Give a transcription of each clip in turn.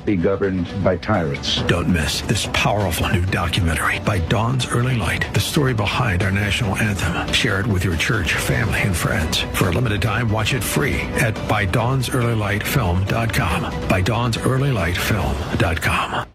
be governed by tyrants. Don't miss this powerful new documentary by Dawn's Early Light, the story behind our national anthem. Share it with your church, family, and friends. For a limited time, watch it free at ByDawnsEarlyLightFilm.com. ByDawnsEarlyLightFilm.com.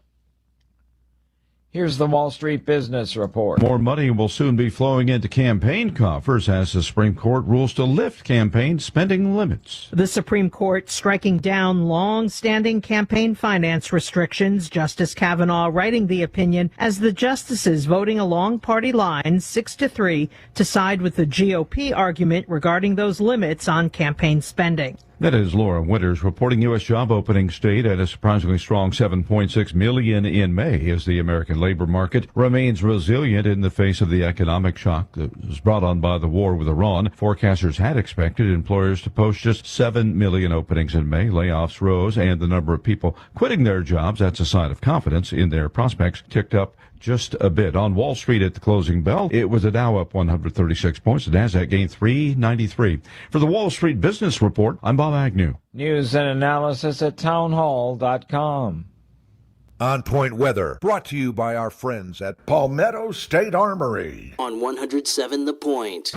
Here's the Wall Street Business Report. More money will soon be flowing into campaign coffers as the Supreme Court rules to lift campaign spending limits. The Supreme Court striking down long-standing campaign finance restrictions, Justice Kavanaugh writing the opinion as the justices voting along party lines 6-3 to side with the GOP argument regarding those limits on campaign spending. That is Laura Winters reporting U.S. job openings stayed at a surprisingly strong 7.6 million in May as the American labor market remains resilient in the face of the economic shock that was brought on by the war with Iran. Forecasters had expected employers to post just 7 million openings in May. Layoffs rose and the number of people quitting their jobs, that's a sign of confidence in their prospects, ticked up just a bit. On Wall Street at the closing bell, it was the Dow up 136 points. The Nasdaq gained 393. For the Wall Street Business Report, I'm Bob Agnew. News and analysis at townhall.com. On Point Weather, brought to you by our friends at Palmetto State Armory. On 107 The Point.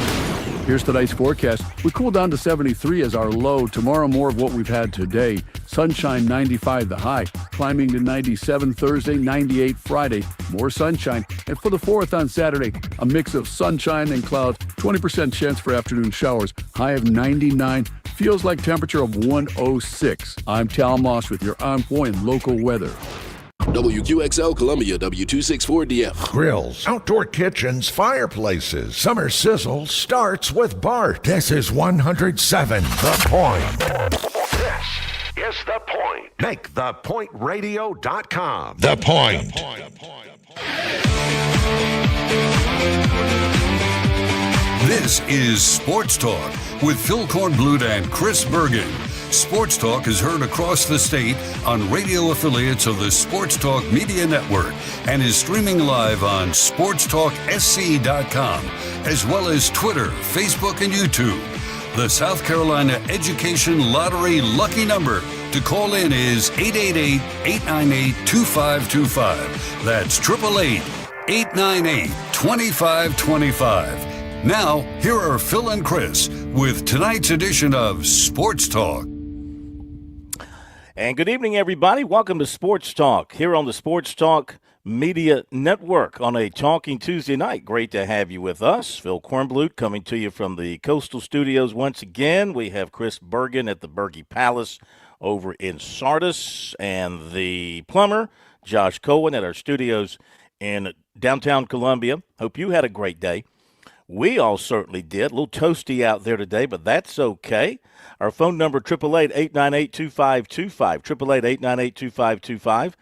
Here's tonight's forecast. We cool down to 73 as our low. Tomorrow, more of what we've had today. Sunshine, 95 the high. Climbing to 97 Thursday, 98 Friday. More sunshine. And for the 4th on Saturday, a mix of sunshine and clouds. 20% chance for afternoon showers. High of 99. Feels like temperature of 106. I'm Tal Moss with your On Point local weather. WQXL Columbia, W264DF. Grills, outdoor kitchens, fireplaces. Summer sizzle starts with Bart. This is 107 The Point. This is The Point. Make thepointradio.com. The Point. This is Sports Talk with Phil Kornblut and Chris Bergen. Sports Talk is heard across the state on radio affiliates of the Sports Talk Media Network and is streaming live on SportsTalkSC.com, as well as Twitter, Facebook, and YouTube. The South Carolina Education Lottery lucky number to call in is 888-898-2525. That's 888-898-2525. Now, here are Phil and Chris with tonight's edition of Sports Talk. And good evening, everybody. Welcome to Sports Talk here on the Sports Talk Media Network on a Talking Tuesday night. Great to have you with us. Phil Kornblut coming to you from the Coastal Studios once again. We have Chris Bergen at the Berge Palace over in Sardis and the plumber, Josh Cohen, at our studios in downtown Columbia. Hope you had a great day. We all certainly did. A little toasty out there today, but that's okay. Our phone number, 888-898-2525, 888-898-2525.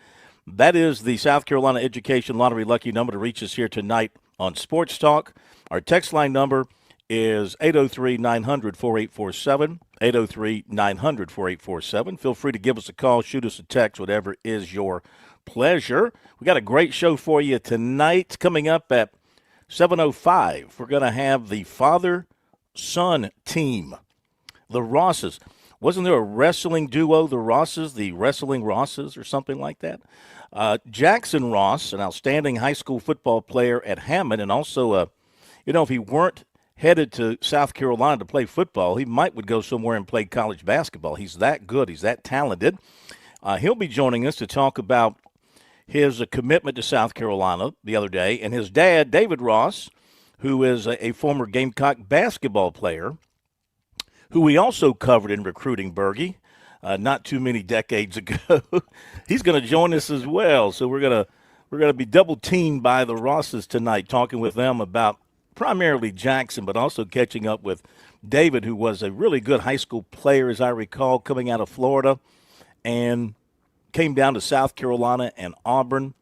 That is the South Carolina Education Lottery lucky number to reach us here tonight on Sports Talk. Our text line number is 803-900-4847, 803-900-4847. Feel free to give us a call, shoot us a text, whatever is your pleasure. We got a great show for you tonight. Coming up at 7:05, we're going to have the father-son team, the Rosses. Wasn't there a wrestling duo, the Rosses, the Wrestling Rosses or something like that? Jackson Ross, an outstanding high school football player at Hammond, and also, if he weren't headed to South Carolina to play football, he would go somewhere and play college basketball. He's that good. He's that talented. He'll be joining us to talk about his commitment to South Carolina the other day, and his dad, David Ross, who is a former Gamecock basketball player, who we also covered in Recruiting Berge not too many decades ago. He's going to join us as well. So we're going to be double teamed by the Rosses tonight, talking with them about primarily Jackson, but also catching up with David, who was a really good high school player, as I recall, coming out of Florida, and came down to South Carolina and Auburn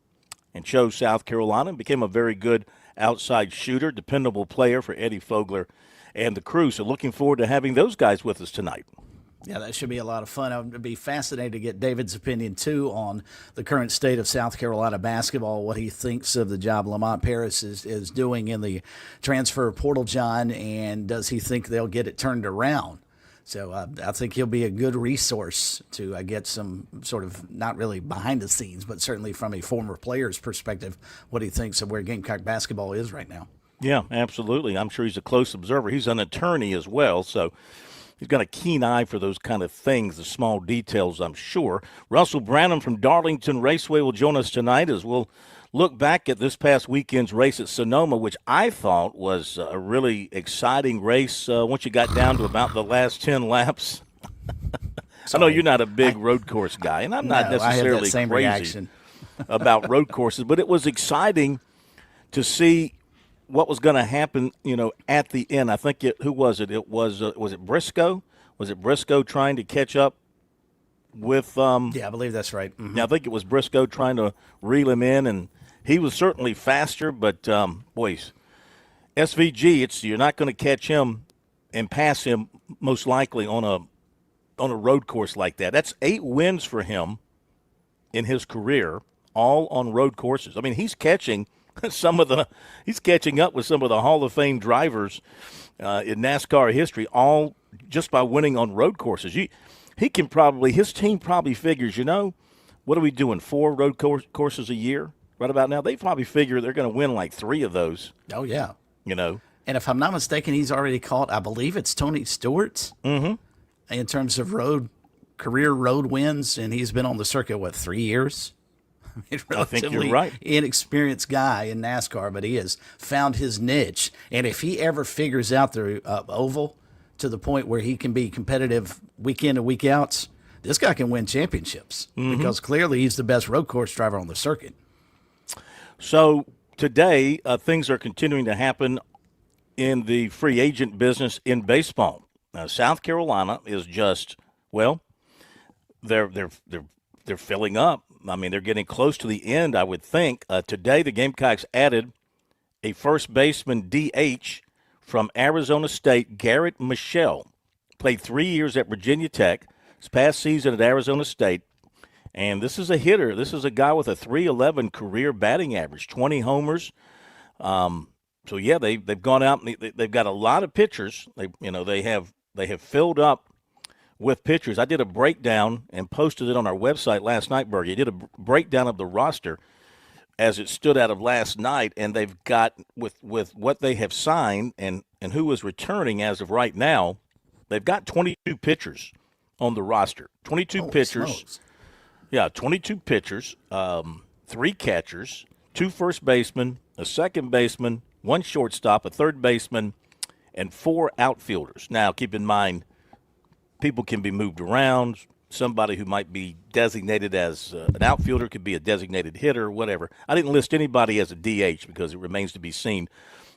and chose South Carolina and became a very good outside shooter, dependable player for Eddie Fogler and the crew. So looking forward to having those guys with us tonight. Yeah, that should be a lot of fun. I would be fascinated to get David's opinion, too, on the current state of South Carolina basketball, what he thinks of the job Lamont Paris is doing in the transfer portal, John, and does he think they'll get it turned around? So I think he'll be a good resource to get some sort of, not really behind the scenes, but certainly from a former player's perspective, what he thinks of where Gamecock basketball is right now. Yeah, absolutely. I'm sure he's a close observer. He's an attorney as well, so he's got a keen eye for those kind of things, the small details, I'm sure. Russell Branham from Darlington Raceway will join us tonight as we'll look back at this past weekend's race at Sonoma, which I thought was a really exciting race once you got down to about the last 10 laps. I know you're not a big road course guy, and I'm not necessarily I had that same crazy reaction. about road courses, but it was exciting to see what was going to happen, at the end. I think who was it? It was it Briscoe? Was it Briscoe trying to catch up with? Yeah, I believe that's right. Mm-hmm. Yeah, I think it was Briscoe trying to reel him in, and he was certainly faster. But boys, SVG, you're not going to catch him and pass him most likely on a road course like that. That's 8 wins for him in his career, all on road courses. I mean, he's catching he's catching up with some of the Hall of Fame drivers in NASCAR history, all just by winning on road courses. His team probably figures, what are we doing, 4 road courses a year right about now? They probably figure they're going to win like 3 of those. Oh, yeah. And if I'm not mistaken, he's already caught, I believe it's Tony Stewart's in terms of career road wins, and he's been on the circuit, 3 years? I think you're right. Inexperienced guy in NASCAR, but he has found his niche. And if he ever figures out the oval to the point where he can be competitive week in and week out, this guy can win championships because clearly he's the best road course driver on the circuit. So today, things are continuing to happen in the free agent business in baseball. Now, South Carolina is just, they're filling up. I mean, they're getting close to the end, I would think. Today, the Gamecocks added a first baseman DH from Arizona State, Garrett Michelle. Played 3 years at Virginia Tech. His past season at Arizona State. And this is a hitter. This is a guy with a .311 career batting average, 20 homers. So, yeah, they've gone out and they've got a lot of pitchers. They have filled up with pitchers. I did a breakdown and posted it on our website last night, Bergie. I did a breakdown of the roster as it stood out of last night, and they've got, with what they have signed and who is returning as of right now, they've got 22 pitchers on the roster. 22 pitchers. Smokes. Yeah, 22 pitchers, 3 catchers, 2 first basemen, a second baseman, 1 shortstop, a third baseman, and 4 outfielders. Now, keep in mind, people can be moved around. Somebody who might be designated as an outfielder could be a designated hitter, whatever. I didn't list anybody as a DH because it remains to be seen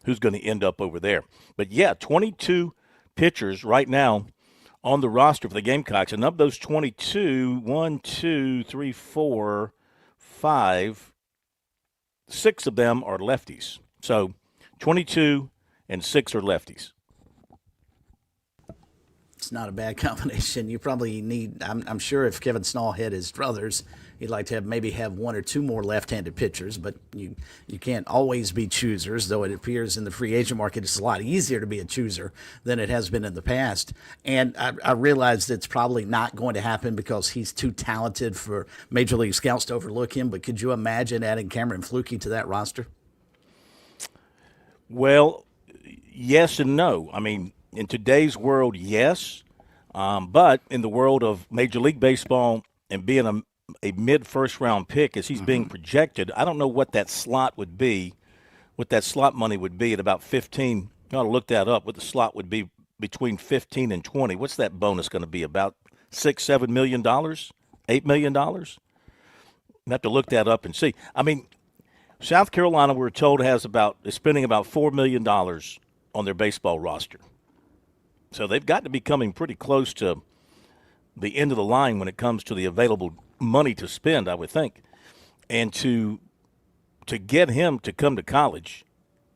who's going to end up over there. But, yeah, 22 pitchers right now on the roster for the Gamecocks. And of those 22, 1, 2, 3, 4, 5, 6 of them are lefties. So 22 and 6 are lefties. It's not a bad combination. You probably need, I'm sure if Kevin Snall had his druthers, he'd like to maybe have 1 or 2 more left-handed pitchers, but you can't always be choosers, though it appears in the free agent market it's a lot easier to be a chooser than it has been in the past. And I realize it's probably not going to happen because he's too talented for Major League Scouts to overlook him, but could you imagine adding Cameron Flukie to that roster? Well, yes and no. I mean, in today's world, yes. But in the world of Major League Baseball and being a mid-first round pick as he's being projected, I don't know what that slot would be, what that slot money would be at about 15. You ought to look that up, what the slot would be between 15 and 20. What's that bonus going to be, about $6-7 million, $8 million? You have to look that up and see. I mean, South Carolina, we're told, is spending about $4 million on their baseball roster. So they've got to be coming pretty close to the end of the line when it comes to the available money to spend, I would think. And to get him to come to college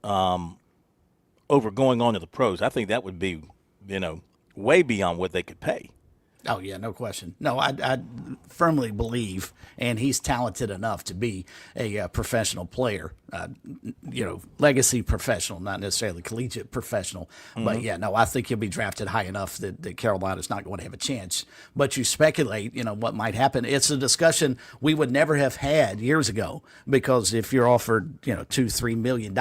over going on to the pros, I think that would be, way beyond what they could pay. Oh, yeah, no question. No, I firmly believe, and he's talented enough to be a professional player, legacy professional, not necessarily collegiate professional. Mm-hmm. But, yeah, no, I think he'll be drafted high enough that Carolina's not going to have a chance. But you speculate, what might happen. It's a discussion we would never have had years ago because if you're offered, $2-3 million,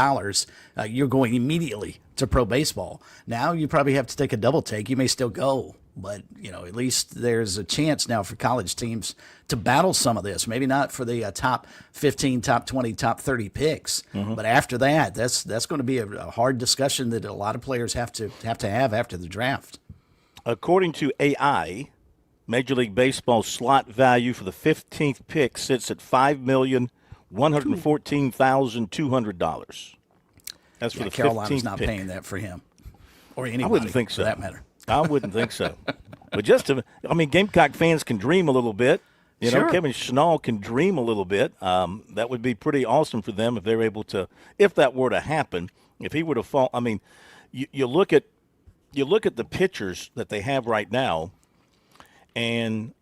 you're going immediately to pro baseball. Now you probably have to take a double take. You may still go. But, at least there's a chance now for college teams to battle some of this. Maybe not for the top 15, top 20, top 30 picks. Mm-hmm. But after that, that's going to be a hard discussion that a lot of players have to have after the draft. According to AI, Major League Baseball slot value for the 15th pick sits at $5,114,200. That's for the 15th Carolina's not pick. paying that for him or anybody. I wouldn't think so. For that matter. I wouldn't think so. But Gamecock fans can dream a little bit. Sure. Kevin Schnall can dream a little bit. That would be pretty awesome for them if they're able to, if that were to happen, if he were to fall. You look at the pitchers that they have right now, and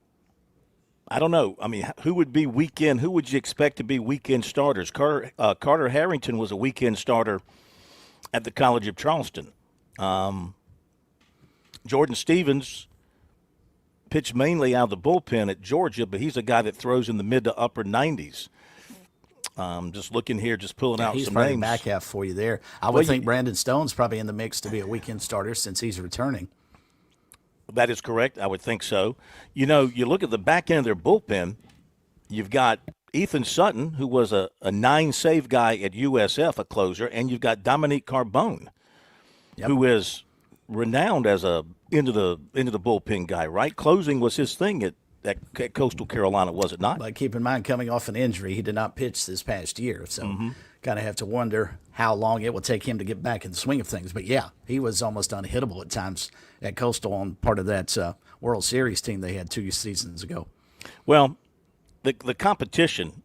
I don't know. Who would be weekend? Who would you expect to be weekend starters? Carter Harrington was a weekend starter at the College of Charleston. Jordan Stevens pitched mainly out of the bullpen at Georgia, but he's a guy that throws in the mid to upper 90s. Just looking here, just pulling out he's some probably names. Back half for you there. I would think Brandon Stone's probably in the mix to be a weekend starter since he's returning. That is correct. I would think so. You look at the back end of their bullpen, you've got Ethan Sutton, who was a 9-save guy at USF, a closer, and you've got Dominique Carbone, who is renowned as a into the bullpen guy, right? Closing was his thing at Coastal Carolina, was it not? But keep in mind, coming off an injury, he did not pitch this past year, so kind of have to wonder how long it will take him to get back in the swing of things. But yeah, he was almost unhittable at times at Coastal on part of that World Series team they had 2 seasons ago. Well, the competition,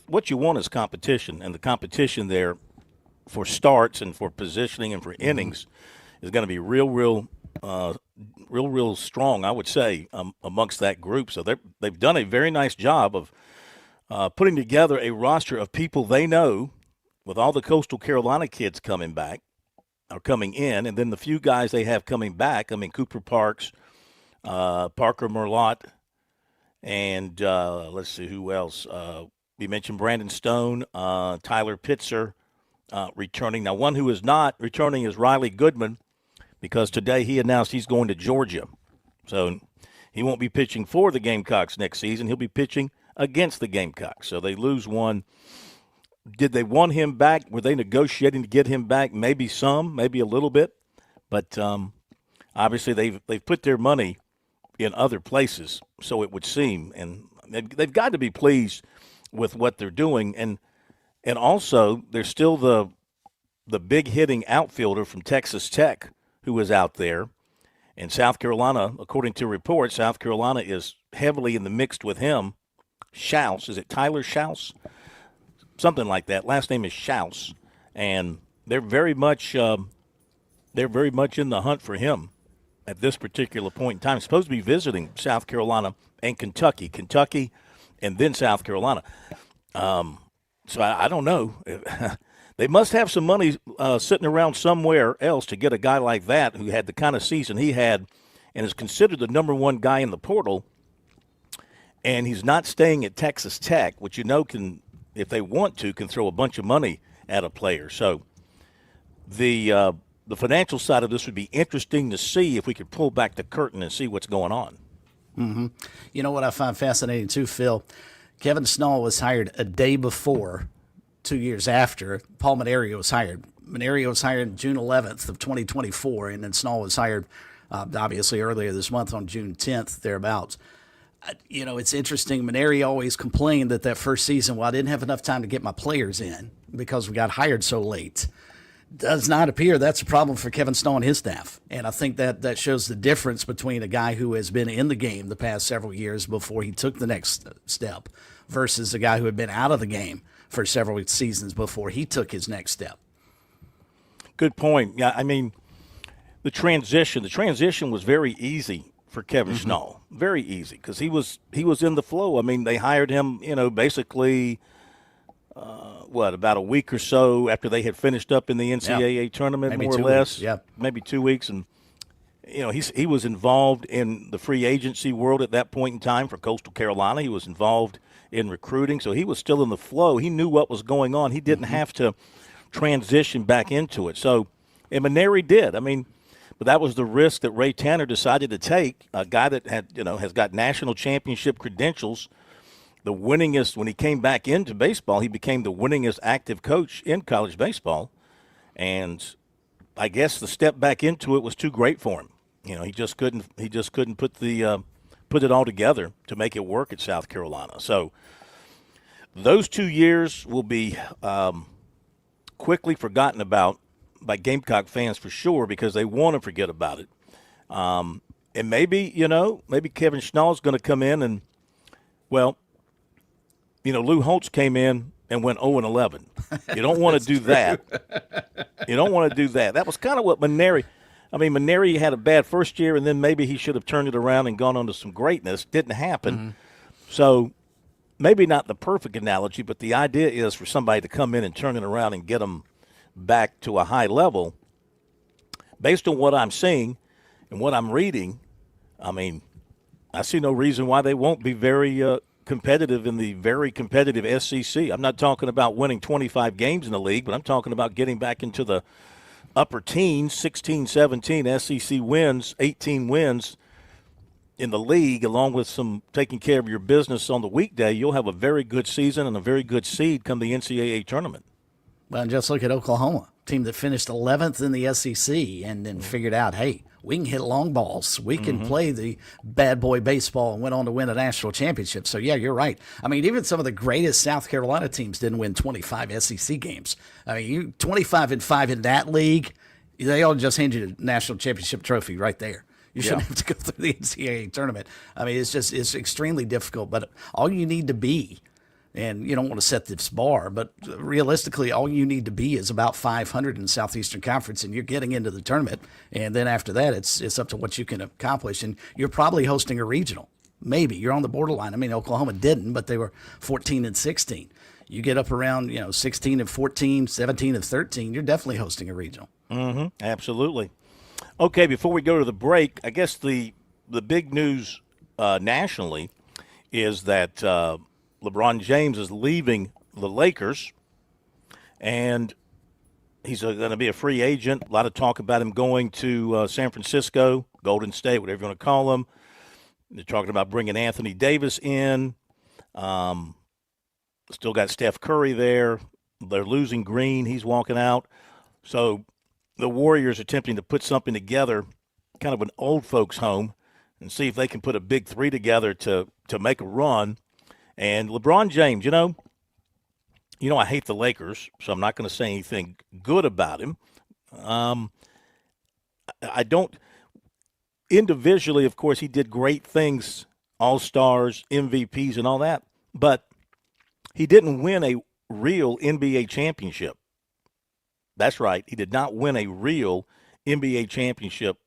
what you want is competition, and the competition there for starts and for positioning and for innings is going to be real strong, I would say, amongst that group. So they've done a very nice job of putting together a roster of people they know, with all the Coastal Carolina kids coming back or coming in, and then the few guys they have coming back. Cooper Parks, Parker Merlot, and let's see who else. We mentioned Brandon Stone, Tyler Pitzer returning. Now, one who is not returning is Riley Goodman, because today he announced he's going to Georgia. So he won't be pitching for the Gamecocks next season. He'll be pitching against the Gamecocks. So they lose one. Did they want him back? Were they negotiating to get him back? Maybe some, maybe a little bit. But obviously they've put their money in other places, so it would seem. And they've got to be pleased with what they're doing. And also there's still the big hitting outfielder from Texas Tech who is out there. And South Carolina, according to reports, South Carolina is heavily in the mix with him. Schaus, is it Tyler Schaus? Something like that. Last name is Schaus. And they're very much in the hunt for him at this particular point in time. Supposed to be visiting South Carolina and Kentucky, and then South Carolina. So I don't know. They must have some money sitting around somewhere else to get a guy like that who had the kind of season he had and is considered the number one guy in the portal. And he's not staying at Texas Tech, which can, if they want to, can throw a bunch of money at a player. So the financial side of this would be interesting to see if we could pull back the curtain and see what's going on. Mm-hmm. You know what I find fascinating too, Phil? Kevin Schnall was hired a day before, 2 years after, Paul Manerio was hired. Manerio was hired June 11th of 2024, and then Schnall was hired, obviously, earlier this month on June 10th, thereabouts. It's interesting. Manerio always complained that first season, I didn't have enough time to get my players in because we got hired so late. Does not appear that's a problem for Kevin Schnall and his staff. And I think that shows the difference between a guy who has been in the game the past several years before he took the next step versus a guy who had been out of the game for several seasons before he took his next step. Good point. Yeah, the transition was very easy for Kevin Schnall. Very easy, because he was in the flow. I mean, they hired him, basically about a week or so after they had finished up in the NCAA tournament, maybe more or 2 less. weeks. Maybe 2 weeks. And, he was involved in the free agency world at that point in time for Coastal Carolina. He was involved in recruiting, so he was still in the flow. He knew what was going on. He didn't have to transition back into it. So, and Maneri did. I mean, but that was the risk that Ray Tanner decided to take, a guy that has got national championship credentials. The winningest, when he came back into baseball, he became the winningest active coach in college baseball. And I guess the step back into it was too great for him. He just couldn't put it all together to make it work at South Carolina. So those 2 years will be quickly forgotten about by Gamecock fans for sure, because they want to forget about it. And maybe Kevin Schnall's going to come in and, Lou Holtz came in and went 0-11. You don't want to do that. You don't want to do that. That was kind of what Maneri had a bad first year, and then maybe he should have turned it around and gone on to some greatness. Didn't happen. So maybe not the perfect analogy, but the idea is for somebody to come in and turn it around and get them back to a high level. Based on what I'm seeing and what I'm reading, I see no reason why they won't be very competitive in the very competitive SEC. I'm not talking about winning 25 games in the league, but I'm talking about getting back into the upper teens, 16, 17 SEC wins, 18 wins in the league, along with some taking care of your business on the weekday. You'll have a very good season and a very good seed come the NCAA tournament. Well, and just look at Oklahoma, team that finished 11th in the SEC and then figured out, hey, we can hit long balls. We can play the bad boy baseball, and went on to win a national championship. So, yeah, you're right. Even some of the greatest South Carolina teams didn't win 25 SEC games. 25-5 in that league, they all just hand you the national championship trophy right there. You shouldn't have to go through the NCAA tournament. It's extremely difficult, but all you need to be, and you don't want to set this bar, but realistically, all you need to be is about 500 in the Southeastern Conference, and you're getting into the tournament. And then after that, it's up to what you can accomplish. And you're probably hosting a regional. Maybe you're on the borderline. Oklahoma didn't, but they were 14-16. You get up around 16-14, 17-13. You're definitely hosting a regional. Absolutely. Okay, before we go to the break, I guess the big news nationally is that LeBron James is leaving the Lakers, and he's going to be a free agent. A lot of talk about him going to San Francisco, Golden State, whatever you want to call them. They're talking about bringing Anthony Davis in. Still got Steph Curry there. They're losing Green. He's walking out. So the Warriors are attempting to put something together, kind of an old folks' home, and see if they can put a big three together to make a run. And LeBron James, I hate the Lakers, so I'm not going to say anything good about him. I don't – individually, of course, he did great things, All-Stars, MVPs, and all that, but he didn't win a real NBA championship. That's right. He did not win a real NBA championship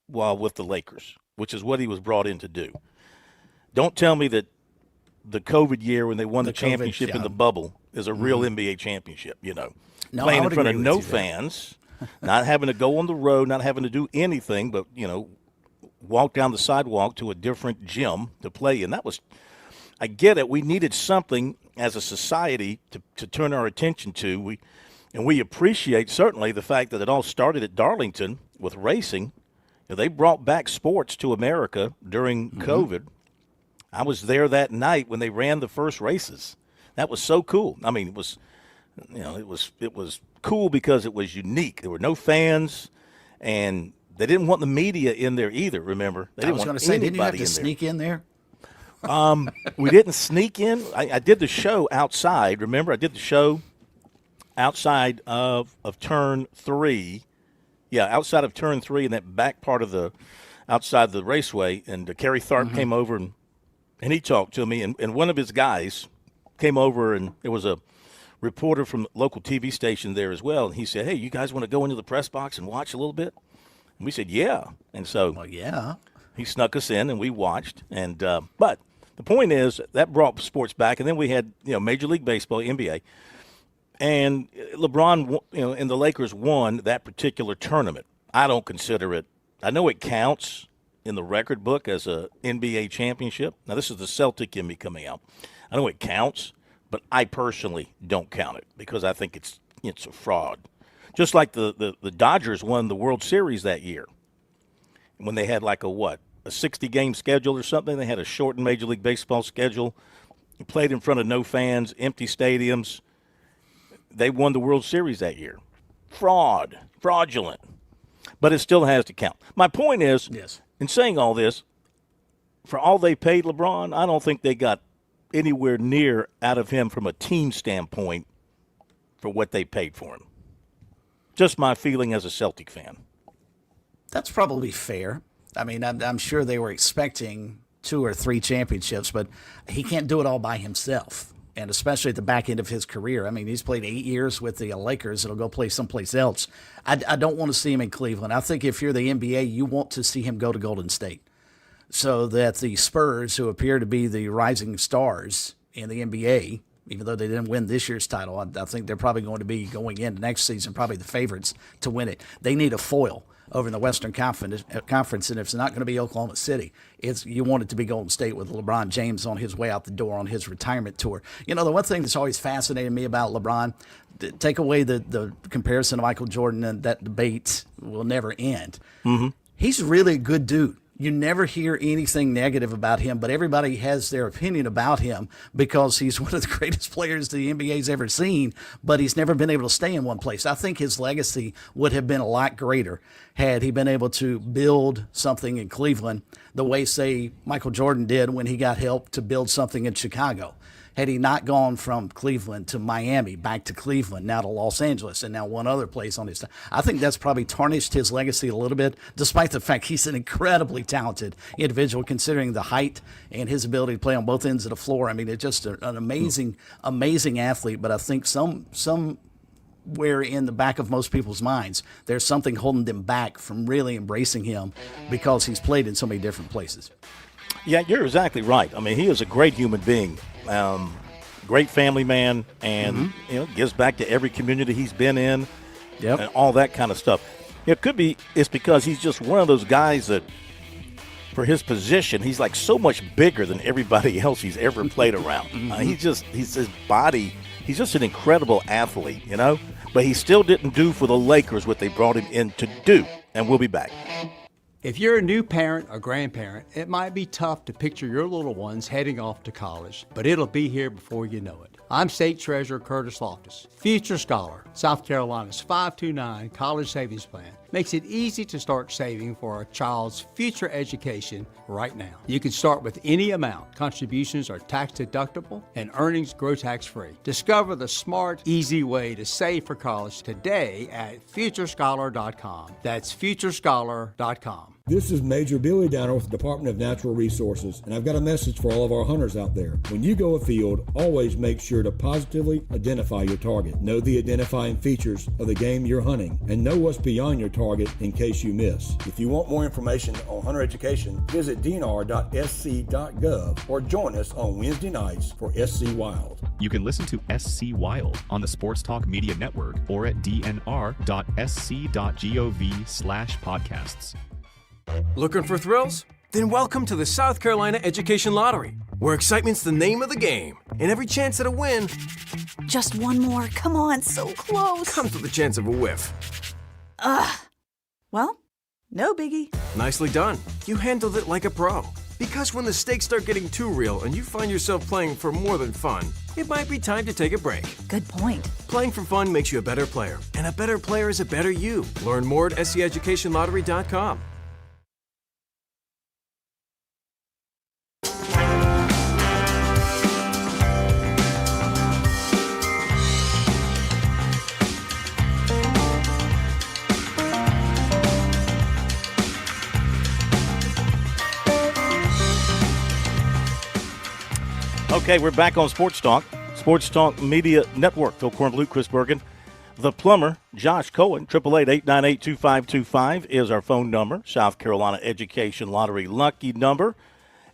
while with the Lakers, which is what he was brought in to do. Don't tell me that the COVID year when they won the championship in the bubble is a real NBA championship, No, playing in front of no fans, not having to go on the road, not having to do anything but, walk down the sidewalk to a different gym to play in. That was – I get it. We needed something as a society to turn our attention to. We appreciate certainly the fact that it all started at Darlington with racing. They brought back sports to America during COVID. I was there that night when they ran the first races. That was so cool. It was, it was cool because it was unique. There were no fans, and they didn't want the media in there either. Remember, they didn't want anybody didn't you have to in sneak in there? We didn't sneak in. I did the show outside. Remember, I did the show outside of turn 3. Yeah, outside of turn 3 in that back part of the outside the raceway. And Kerry Tharp came over and he talked to me. And one of his guys came over, and there was a reporter from the local TV station there as well. And he said, "Hey, you guys want to go into the press box and watch a little bit?" And we said, "Yeah." And so, well, yeah. He snuck us in, and we watched. And but the point is that brought sports back, and then we had Major League Baseball, NBA, and LeBron, and the Lakers won that particular tournament. I don't consider it. I know it counts in the record book as a NBA championship. Now this is the Celtic in me coming out. I know it counts, but I personally don't count it because I think it's a fraud. Just like the Dodgers won the World Series that year when they had a 60-game schedule or something. They had a shortened Major League Baseball schedule. They played in front of no fans, empty stadiums. They won the World Series that year. Fraudulent. But it still has to count. My point is, in saying all this, for all they paid LeBron, I don't think they got anywhere near out of him from a team standpoint for what they paid for him. Just my feeling as a Celtic fan. That's probably fair. I mean, I'm sure they were expecting 2 or 3 championships, but he can't do it all by himself, and especially at the back end of his career. I mean, he's played 8 years with the Lakers. It'll go play someplace else. I don't want to see him in Cleveland. I think if you're the NBA, you want to see him go to Golden State so that the Spurs, who appear to be the rising stars in the NBA, even though they didn't win this year's title, I think they're probably going to be going into next season probably the favorites to win it. They need a foil over in the Western Conference, and if it's not going to be Oklahoma City, you want it to be Golden State with LeBron James on his way out the door on his retirement tour. The one thing that's always fascinated me about LeBron, take away the comparison to Michael Jordan, and that debate will never end. Mm-hmm. He's really a good dude. You never hear anything negative about him, but everybody has their opinion about him because he's one of the greatest players the NBA's ever seen, but he's never been able to stay in one place. I think his legacy would have been a lot greater had he been able to build something in Cleveland the way, say, Michael Jordan did when he got help to build something in Chicago. Had he not gone from Cleveland to Miami, back to Cleveland, now to Los Angeles, and now one other place on his time, I think that's probably tarnished his legacy a little bit, despite the fact he's an incredibly talented individual, considering the height and his ability to play on both ends of the floor. I mean, it's just an amazing, amazing athlete, but I think somewhere in the back of most people's minds, there's something holding them back from really embracing him because he's played in so many different places. Yeah, you're exactly right. I mean, he is a great human being. Great family man, and gives back to every community he's been in, and all that kind of stuff. It could be it's because he's just one of those guys that, for his position, he's like so much bigger than everybody else he's ever played around. He's his body. He's just an incredible athlete, But he still didn't do for the Lakers what they brought him in to do. And we'll be back. If you're a new parent or grandparent, it might be tough to picture your little ones heading off to college, but it'll be here before you know it. I'm State Treasurer Curtis Loftus. Future Scholar, South Carolina's 529 College Savings Plan, makes it easy to start saving for a child's future education right now. You can start with any amount. Contributions are tax deductible and earnings grow tax-free. Discover the smart, easy way to save for college today at futurescholar.com. That's futurescholar.com. This is Major Billy Downer with the Department of Natural Resources, and I've got a message for all of our hunters out there. When you go afield, always make sure to positively identify your target. Know the identifying features of the game you're hunting, and know what's beyond your target in case you miss. If you want more information on hunter education, visit dnr.sc.gov or join us on Wednesday nights for SC Wild. You can listen to SC Wild on the Sports Talk Media Network or at dnr.sc.gov/podcasts. Looking for thrills? Then welcome to the South Carolina Education Lottery, where excitement's the name of the game, and every chance at a win... Just one more. Come on, so close. ...comes with a chance of a whiff. Well, no biggie. Nicely done. You handled it like a pro. Because when the stakes start getting too real and you find yourself playing for more than fun, it might be time to take a break. Good point. Playing for fun makes you a better player, and a better player is a better you. Learn more at SCEducationLottery.com. Okay, we're back on Sports Talk. Sports Talk Media Network. Phil Kornblut, Chris Bergen. The plumber, Josh Cohen, 888-898-2525 is our phone number, South Carolina Education Lottery lucky number.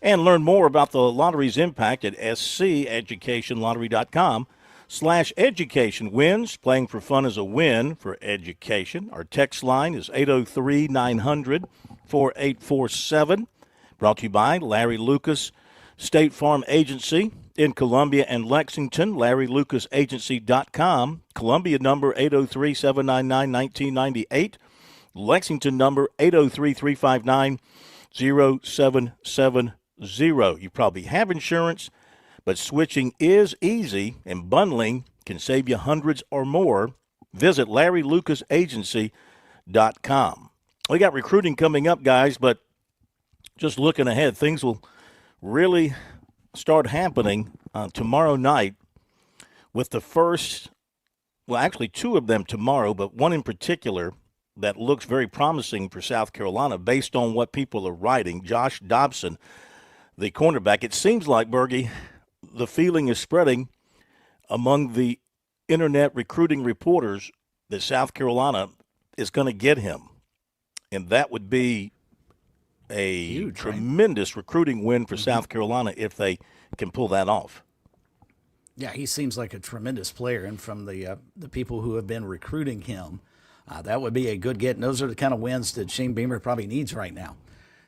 And learn more about the lottery's impact at sceducationlottery.com/education. Wins, playing for fun is a win for education. Our text line is 803-900-4847. Brought to you by Larry Lucas State Farm Agency in Columbia and Lexington, LarryLucasAgency.com. Columbia number 803-799-1998. Lexington number 803-359-0770. You probably have insurance, but switching is easy, and bundling can save you hundreds or more. Visit LarryLucasAgency.com. We got recruiting coming up, guys, but just looking ahead, things will really start happening tomorrow night with the first, well, actually two of them tomorrow, but one in particular that looks very promising for South Carolina based on what people are writing. Josh Dobson, the cornerback. It seems like, Bergie, the feeling is spreading among the internet recruiting reporters that South Carolina is going to get him. And that would be a huge, tremendous recruiting win for South Carolina if they can pull that off. Yeah, he seems like a tremendous player, and from the people who have been recruiting him, that would be a good get. And those are the kind of wins that Shane Beamer probably needs right now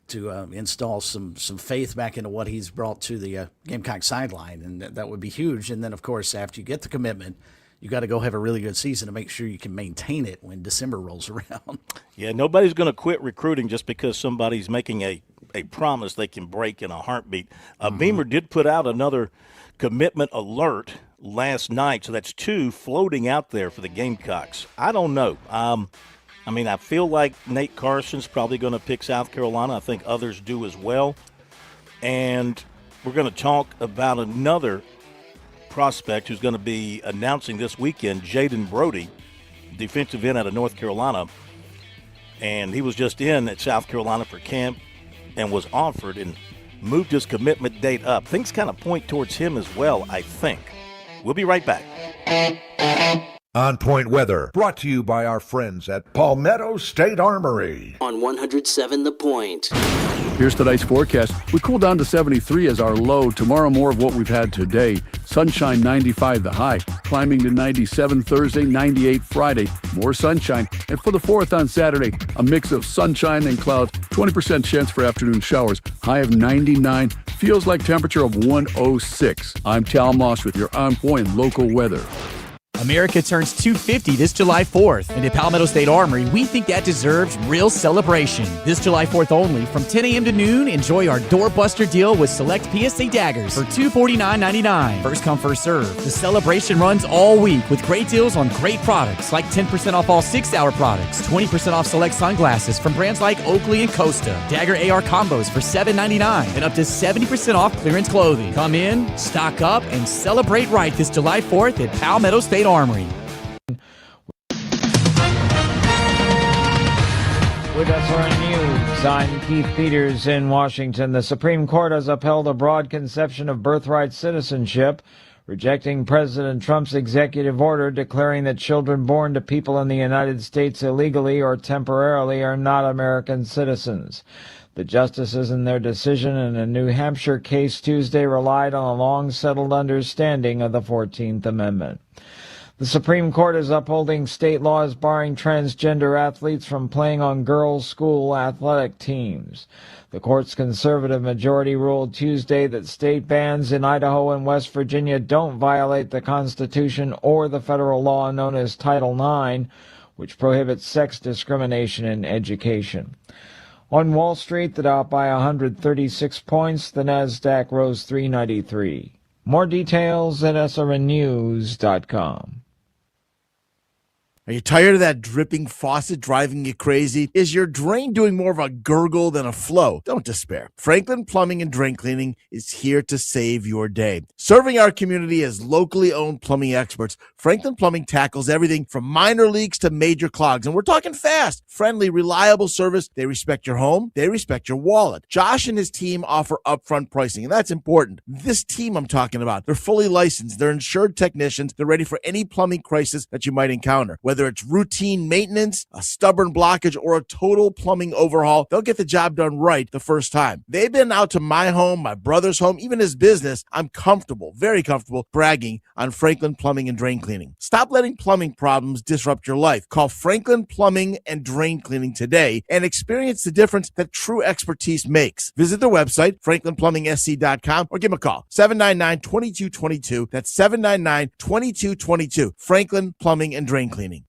to install some faith back into what he's brought to the Gamecock sideline, and that would be huge. And then, of course, after you get the commitment, you got to go have a really good season to make sure you can maintain it when December rolls around. Yeah, nobody's going to quit recruiting just because somebody's making a promise they can break in a heartbeat. Beamer did put out another commitment alert last night, so that's two floating out there for the Gamecocks. I don't know. I feel like Nate Carson's probably going to pick South Carolina. I think others do as well. And we're going to talk about another prospect who's going to be announcing this weekend, Jaden Brody, defensive end out of North Carolina. And he was just in at South Carolina for camp and was offered and moved his commitment date up. Things kind of point towards him as well, I think. We'll be right back. On Point Weather, brought to you by our friends at Palmetto State Armory. On 107 The Point. Here's tonight's forecast. We cool down to 73 as our low. Tomorrow, more of what we've had today. Sunshine, 95 the high. Climbing to 97 Thursday, 98 Friday. More sunshine. And for the 4th on Saturday, a mix of sunshine and clouds. 20% chance for afternoon showers. High of 99. Feels like temperature of 106. I'm Tal Moss with your On Point local weather. America turns 250 this July 4th, and at Palmetto State Armory, we think that deserves real celebration. This July 4th only, from 10 a.m. to noon, enjoy our doorbuster deal with select PSA daggers for $249.99. First come, first serve. The celebration runs all week with great deals on great products, like 10% off all 6-hour products, 20% off select sunglasses from brands like Oakley and Costa, Dagger AR combos for $7.99, and up to 70% off clearance clothing. Come in, stock up, and celebrate right this July 4th at Palmetto State Armory. With SRN News, I'm Keith Peters in Washington. The Supreme Court has upheld a broad conception of birthright citizenship, rejecting President Trump's executive order declaring that children born to people in the United States illegally or temporarily are not American citizens. The justices in their decision in a New Hampshire case Tuesday relied on a long-settled understanding of the 14th Amendment. The Supreme Court is upholding state laws barring transgender athletes from playing on girls' school athletic teams. The court's conservative majority ruled Tuesday that state bans in Idaho and West Virginia don't violate the Constitution or the federal law known as Title IX, which prohibits sex discrimination in education. On Wall Street, the Dow up by 136 points, the Nasdaq rose 393. More details at srnnews.com. Are you tired of that dripping faucet driving you crazy? Is your drain doing more of a gurgle than a flow? Don't despair. Franklin Plumbing and Drain Cleaning is here to save your day. Serving our community as locally owned plumbing experts, Franklin Plumbing tackles everything from minor leaks to major clogs. And we're talking fast, friendly, reliable service. They respect your home. They respect your wallet. Josh and his team offer upfront pricing, and that's important. This team I'm talking about, they're fully licensed. They're insured technicians. They're ready for any plumbing crisis that you might encounter. Whether it's routine maintenance, a stubborn blockage, or a total plumbing overhaul, they'll get the job done right the first time. They've been out to my home, my brother's home, even his business. I'm comfortable, very comfortable, bragging on Franklin Plumbing and Drain Cleaning. Stop letting plumbing problems disrupt your life. Call Franklin Plumbing and Drain Cleaning today and experience the difference that true expertise makes. Visit their website, franklinplumbing.sc.com, or give them a call, 799-2222. That's 799-2222. Franklin Plumbing and Drain Cleaning.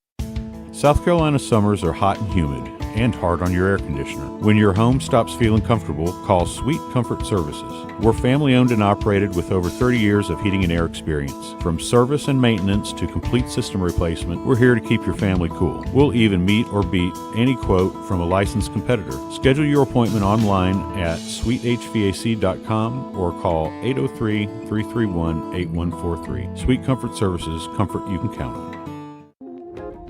South Carolina summers are hot and humid and hard on your air conditioner. When your home stops feeling comfortable, call Sweet Comfort Services. We're family owned and operated with over 30 years of heating and air experience. From service and maintenance to complete system replacement, we're here to keep your family cool. We'll even meet or beat any quote from a licensed competitor. Schedule your appointment online at sweethvac.com or call 803-331-8143. Sweet Comfort Services, comfort you can count on.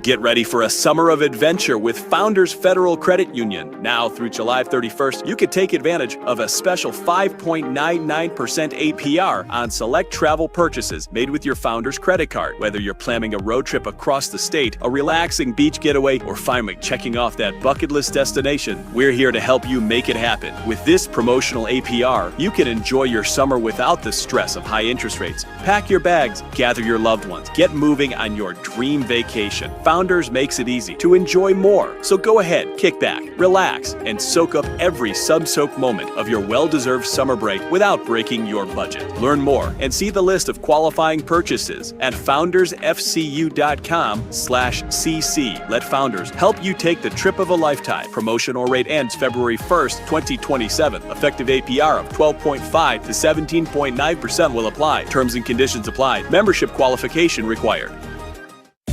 Get ready for a summer of adventure with Founders Federal Credit Union. Now through July 31st, you could take advantage of a special 5.99% APR on select travel purchases made with your Founders credit card. Whether you're planning a road trip across the state, a relaxing beach getaway, or finally checking off that bucket list destination, we're here to help you make it happen. With this promotional APR, you can enjoy your summer without the stress of high interest rates. Pack your bags, gather your loved ones, get moving on your dream vacation. Founders makes it easy to enjoy more. So go ahead, kick back, relax, and soak up every sub-soak moment of your well-deserved summer break without breaking your budget. Learn more and see the list of qualifying purchases at foundersfcu.com/cc. Let Founders help you take the trip of a lifetime. Promotional rate ends February 1st, 2027. Effective APR of 12.5 to 17.9% will apply. Terms and conditions apply. Membership qualification required.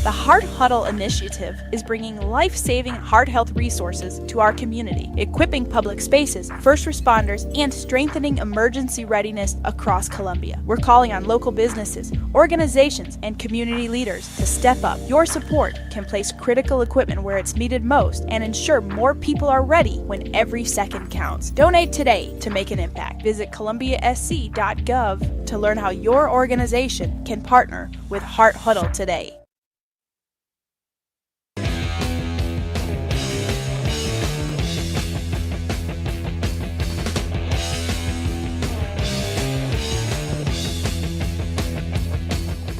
The Heart Huddle Initiative is bringing life-saving heart health resources to our community, equipping public spaces, first responders, and strengthening emergency readiness across Columbia. We're calling on local businesses, organizations, and community leaders to step up. Your support can place critical equipment where it's needed most and ensure more people are ready when every second counts. Donate today to make an impact. Visit columbiasc.gov to learn how your organization can partner with Heart Huddle today.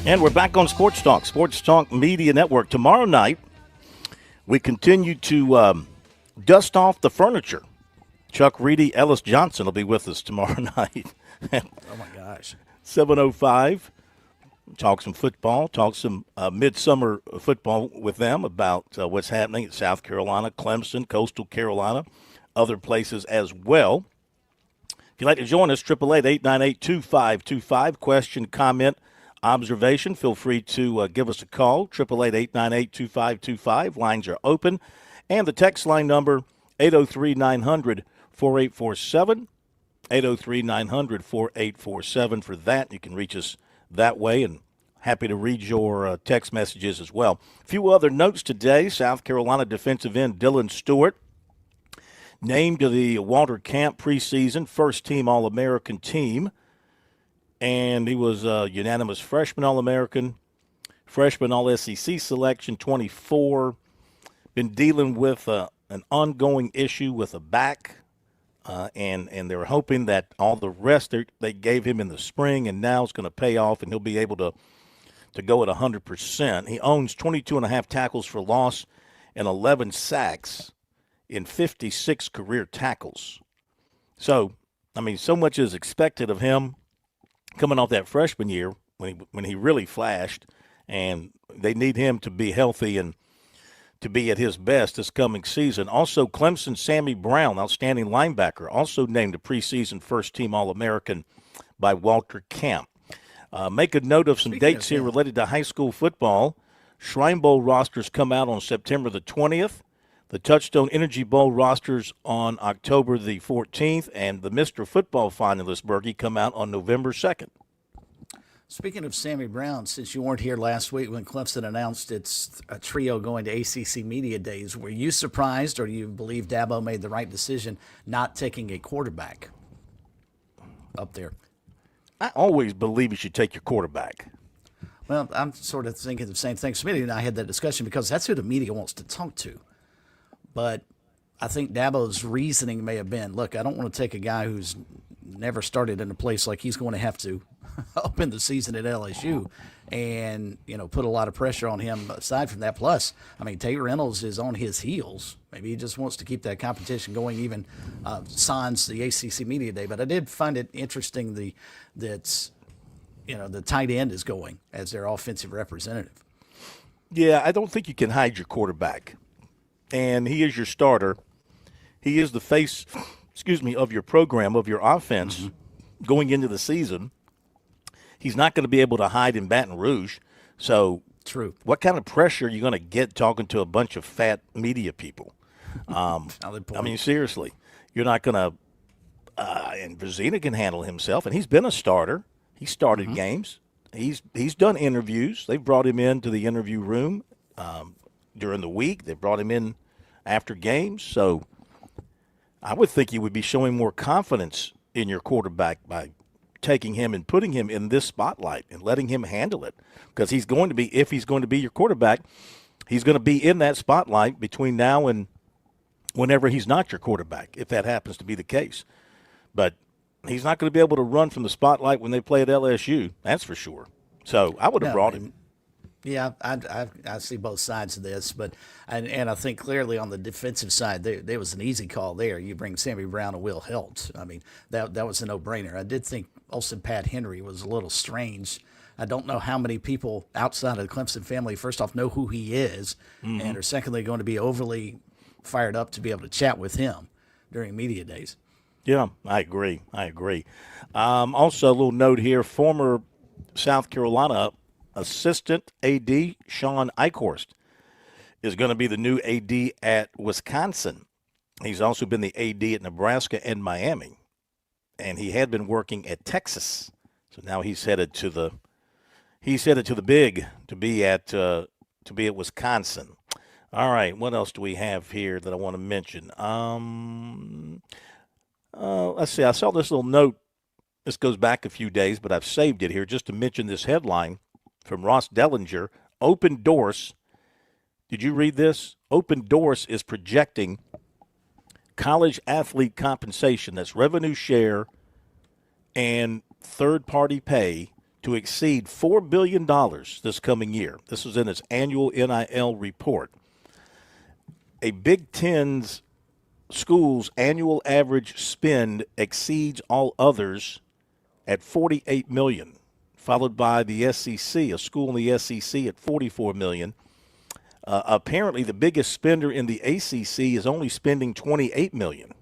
And we're back on Sports Talk, Sports Talk Media Network. Tomorrow night, we continue to dust off the furniture. Chuck Reedy, Ellis Johnson will be with us tomorrow night. Oh, my gosh. 7:05. Talk some football, talk some midsummer football with them about what's happening at South Carolina, Clemson, Coastal Carolina, other places as well. If you'd like to join us, 888-898-2525. Question, comment, observation, feel free to give us a call, 888-898-2525. Lines are open. And the text line number, 803-900-4847, 803-900-4847. For that, you can reach us that way, and happy to read your text messages as well. A few other notes today. South Carolina defensive end Dylan Stewart named to the Walter Camp preseason first-team All-American team. And he was a unanimous freshman All-American, freshman All-SEC selection, 24. Been dealing with an ongoing issue with a back, and they were hoping that all the rest they gave him in the spring and now it's going to pay off and he'll be able to go at 100%. He owns 22.5 tackles for loss and 11 sacks in 56 career tackles. So, I mean, so much is expected of him coming off that freshman year when he really flashed, and they need him to be healthy and to be at his best this coming season. Also, Clemson Sammy Brown, outstanding linebacker, also named a preseason first-team All-American by Walter Camp. Make a note of some dates here related to high school football. Shrine Bowl rosters come out on September the 20th. The Touchstone Energy Bowl rosters on October the 14th. And the Mr. Football finalists, Berkey, come out on November 2nd. Speaking of Sammy Brown, since you weren't here last week when Clemson announced its a trio going to ACC Media Days, were you surprised or do you believe Dabo made the right decision not taking a quarterback up there? I always believe you should take your quarterback. Well, I'm sort of thinking the same thing. Smitty and I had that discussion because that's who the media wants to talk to. But I think Dabo's reasoning may have been, look, I don't want to take a guy who's never started in a place like he's going to have to open the season at LSU and, put a lot of pressure on him aside from that. Plus, Tate Reynolds is on his heels. Maybe he just wants to keep that competition going, even sans the ACC Media Day. But I did find it interesting that the tight end is going as their offensive representative. Yeah, I don't think you can hide your quarterback. And he is your starter. He is the face, of your program, of your offense going into the season. He's not going to be able to hide in Baton Rouge. So, true. What kind of pressure are you going to get talking to a bunch of fat media people? Seriously, you're not going to. And Vizina can handle himself, and he's been a starter. He started games. He's done interviews. They've brought him into the interview room during the week. They brought him in after games. So I would think you would be showing more confidence in your quarterback by taking him and putting him in this spotlight and letting him handle it. Because if he's going to be your quarterback, he's going to be in that spotlight between now and whenever he's not your quarterback, if that happens to be the case. But he's not going to be able to run from the spotlight when they play at LSU. That's for sure. So I would have brought him. Yeah, I see both sides of this, but and I think clearly on the defensive side, there was an easy call there. You bring Sammy Brown and Will Heldt. That was a no-brainer. I did think also Pat Henry was a little strange. I don't know how many people outside of the Clemson family, first off, know who he is, and are secondly going to be overly fired up to be able to chat with him during media days. Yeah, I agree. Also, a little note here, former South Carolina assistant AD Sean Eichhorst is going to be the new AD at Wisconsin. He's also been the AD at Nebraska and Miami, and he had been working at Texas. So now he's headed to the big to be at Wisconsin. All right, what else do we have here that I want to mention? Let's see. I saw this little note. This goes back a few days, but I've saved it here just to mention this headline from Ross Dellinger. Open Doors. Did you read this? Open Doors is projecting college athlete compensation, that's revenue share and third-party pay, to exceed $4 billion this coming year. This was in its annual NIL report. A Big Ten's school's annual average spend exceeds all others at $48 million, followed by the SEC, a school in the SEC at $44 million. Apparently, the biggest spender in the ACC is only spending $28 million,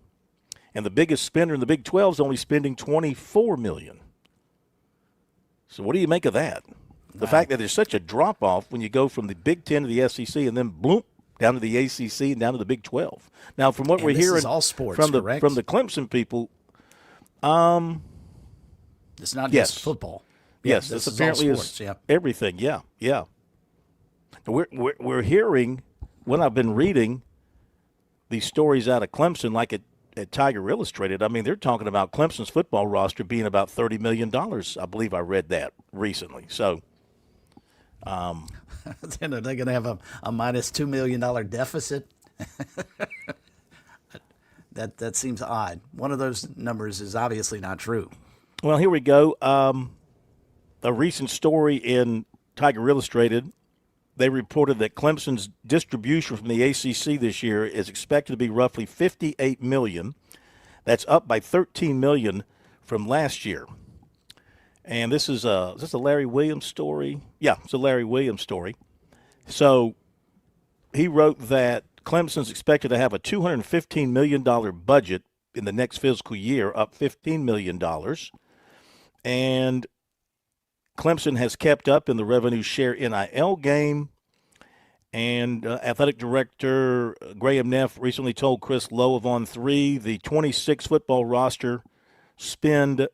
and the biggest spender in the Big 12 is only spending $24 million. So what do you make of that? The fact that there's such a drop-off when you go from the Big 10 to the SEC and then, bloop, down to the ACC and down to the Big 12. Now, from what we're hearing all sports, from the Clemson people, it's not just football. Yes, this apparently is everything. Yeah. We're hearing, when I've been reading these stories out of Clemson, like at Tiger Illustrated, they're talking about Clemson's football roster being about $30 million. I believe I read that recently. So, then are they going to have a minus $2 million deficit? That seems odd. One of those numbers is obviously not true. Well, here we go. A recent story in Tiger Illustrated, they reported that Clemson's distribution from the ACC this year is expected to be roughly $58 million. That's up by $13 million from last year. And is this a Larry Williams story? Yeah, it's a Larry Williams story. So he wrote that Clemson's expected to have a $215 million budget in the next fiscal year, up $15 million. And Clemson has kept up in the revenue share NIL game. And athletic director Graham Neff recently told Chris Lowe of On3 the 26 football roster spend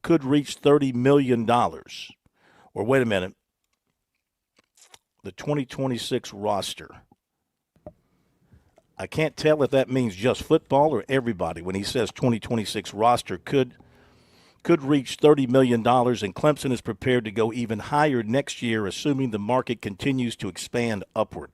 could reach $30 million. Or wait a minute, the 2026 roster. I can't tell if that means just football or everybody when he says 2026 roster could reach $30 million, and Clemson is prepared to go even higher next year, assuming the market continues to expand upward.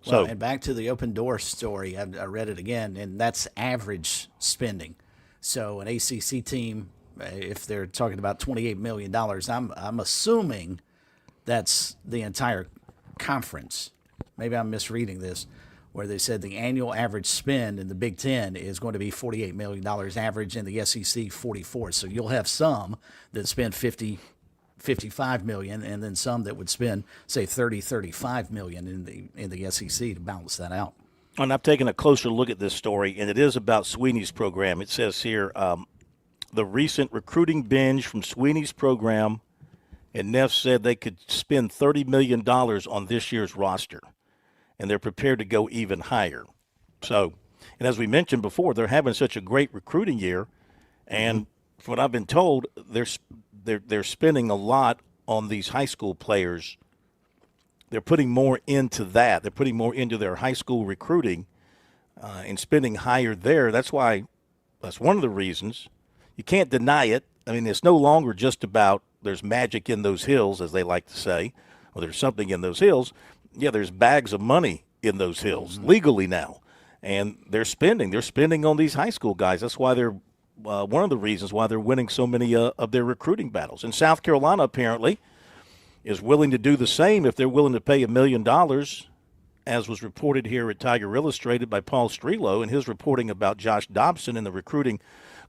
Well, and back to the Open Door story, I read it again, and that's average spending. So an ACC team, if they're talking about $28 million, I'm assuming that's the entire conference. Maybe I'm misreading this, where they said the annual average spend in the Big Ten is going to be $48 million average, in the SEC $44. So you'll have some that spend $55 million, and then some that would spend, say, $35 million in the SEC to balance that out. And I've taken a closer look at this story, and it is about Sweeney's program. It says here, the recent recruiting binge from Sweeney's program, and Neff said they could spend $30 million on this year's roster, and they're prepared to go even higher. So, and as we mentioned before, they're having such a great recruiting year, and from what I've been told, they're spending a lot on these high school players. They're putting more into that. They're putting more into their high school recruiting and spending higher there. That's one of the reasons. You can't deny it. I mean, it's no longer just about there's magic in those hills, as they like to say, or there's something in those hills. Yeah, there's bags of money in those hills legally now, and they're spending on these high school guys. That's why they're one of the reasons why they're winning so many of their recruiting battles. And South Carolina apparently is willing to do the same if they're willing to pay $1 million, as was reported here at Tiger Illustrated by Paul Strelo in his reporting about Josh Dobson and the recruiting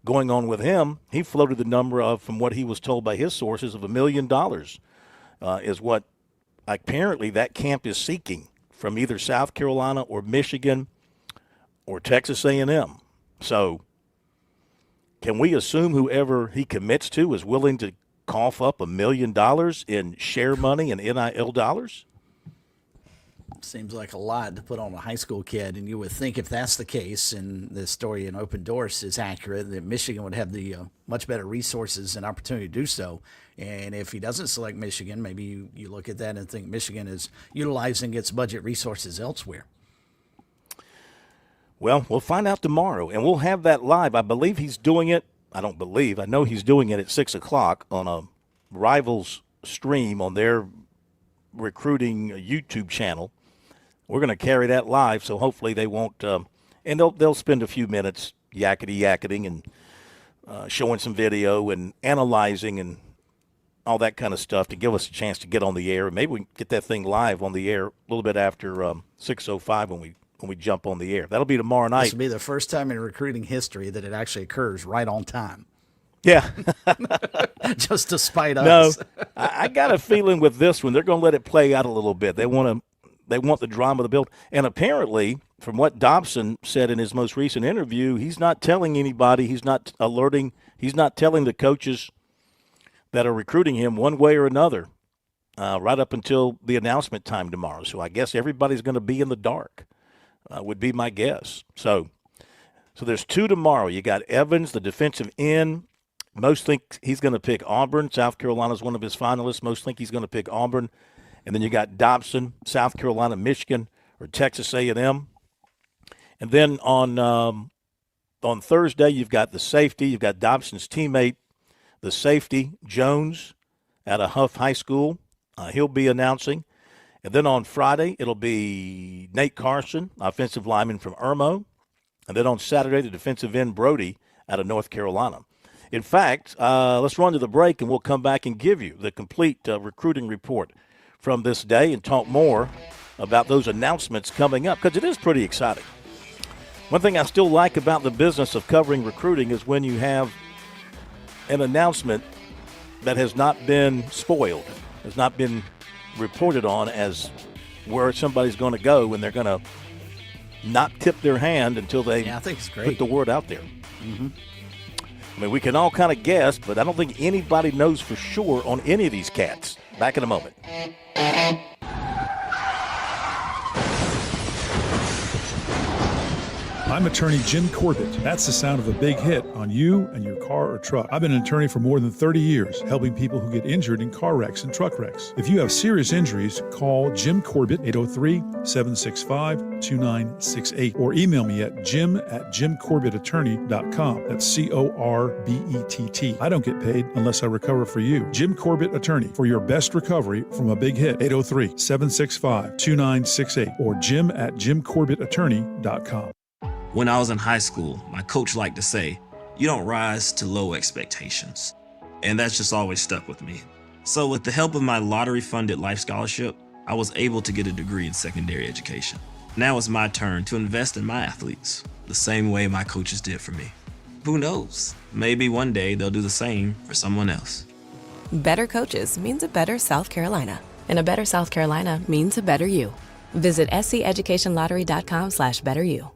going on with him. He floated the number of, from what he was told by his sources, of $1 million is what apparently that camp is seeking from either South Carolina or Michigan or Texas A&M. So can we assume whoever he commits to is willing to cough up $1 million in share money and NIL dollars? Seems like a lot to put on a high school kid, and you would think if that's the case, and the story in Open Doors is accurate, that Michigan would have the much better resources and opportunity to do so. And if he doesn't select Michigan, maybe you look at that and think Michigan is utilizing its budget resources elsewhere. Well, we'll find out tomorrow, and we'll have that live. I believe he's doing it. I know he's doing it at 6 o'clock on a Rivals stream on their recruiting YouTube channel. We're going to carry that live, so hopefully they won't and they'll spend a few minutes yakety-yakketing and showing some video and analyzing and all that kind of stuff to give us a chance to get on the air. Maybe we can get that thing live on the air a little bit after 6:05 when we jump on the air. That'll be tomorrow night. This will be the first time in recruiting history that it actually occurs right on time. Yeah. Just to spite us. No, I got a feeling with this one, they're going to let it play out a little bit. They want the drama to build. And apparently, from what Dobson said in his most recent interview, he's not telling anybody. He's not alerting. He's not telling the coaches that are recruiting him one way or another right up until the announcement time tomorrow. So I guess everybody's going to be in the dark, would be my guess. So there's two tomorrow. You got Evans, the defensive end. Most think he's going to pick Auburn. South Carolina's one of his finalists. Most think he's going to pick Auburn. And then you got Dobson, South Carolina, Michigan, or Texas A&M. And then on Thursday, you've got the safety. You've got Dobson's teammate, the safety, Jones, out of Huff High School. He'll be announcing. And then on Friday, it'll be Nate Carson, offensive lineman from Irmo. And then on Saturday, the defensive end, Brody, out of North Carolina. In fact, let's run to the break, and we'll come back and give you the complete recruiting report from this day and talk more about those announcements coming up, because it is pretty exciting. One thing I still like about the business of covering recruiting is when you have an announcement that has not been spoiled, has not been reported on as where somebody's going to go, and they're going to not tip their hand until they I think it's great. put the word out there. Mm-hmm. I mean, we can all kind of guess, but I don't think anybody knows for sure on any of these cats. Back in a moment. I'm attorney Jim Corbett. That's the sound of a big hit on you and your car or truck. I've been an attorney for more than 30 years, helping people who get injured in car wrecks and truck wrecks. If you have serious injuries, call Jim Corbett, 803-765-2968, or email me at jim@jimcorbettattorney.com. That's Corbett. I don't get paid unless I recover for you. Jim Corbett Attorney, for your best recovery from a big hit, 803-765-2968, or jim@jimcorbettattorney.com. When I was in high school, my coach liked to say, "You don't rise to low expectations." And that's just always stuck with me. So with the help of my lottery-funded life scholarship, I was able to get a degree in secondary education. Now it's my turn to invest in my athletes, the same way my coaches did for me. Who knows? Maybe one day they'll do the same for someone else. Better coaches means a better South Carolina. And a better South Carolina means a better you. Visit SCEducationLottery.com/betteryou.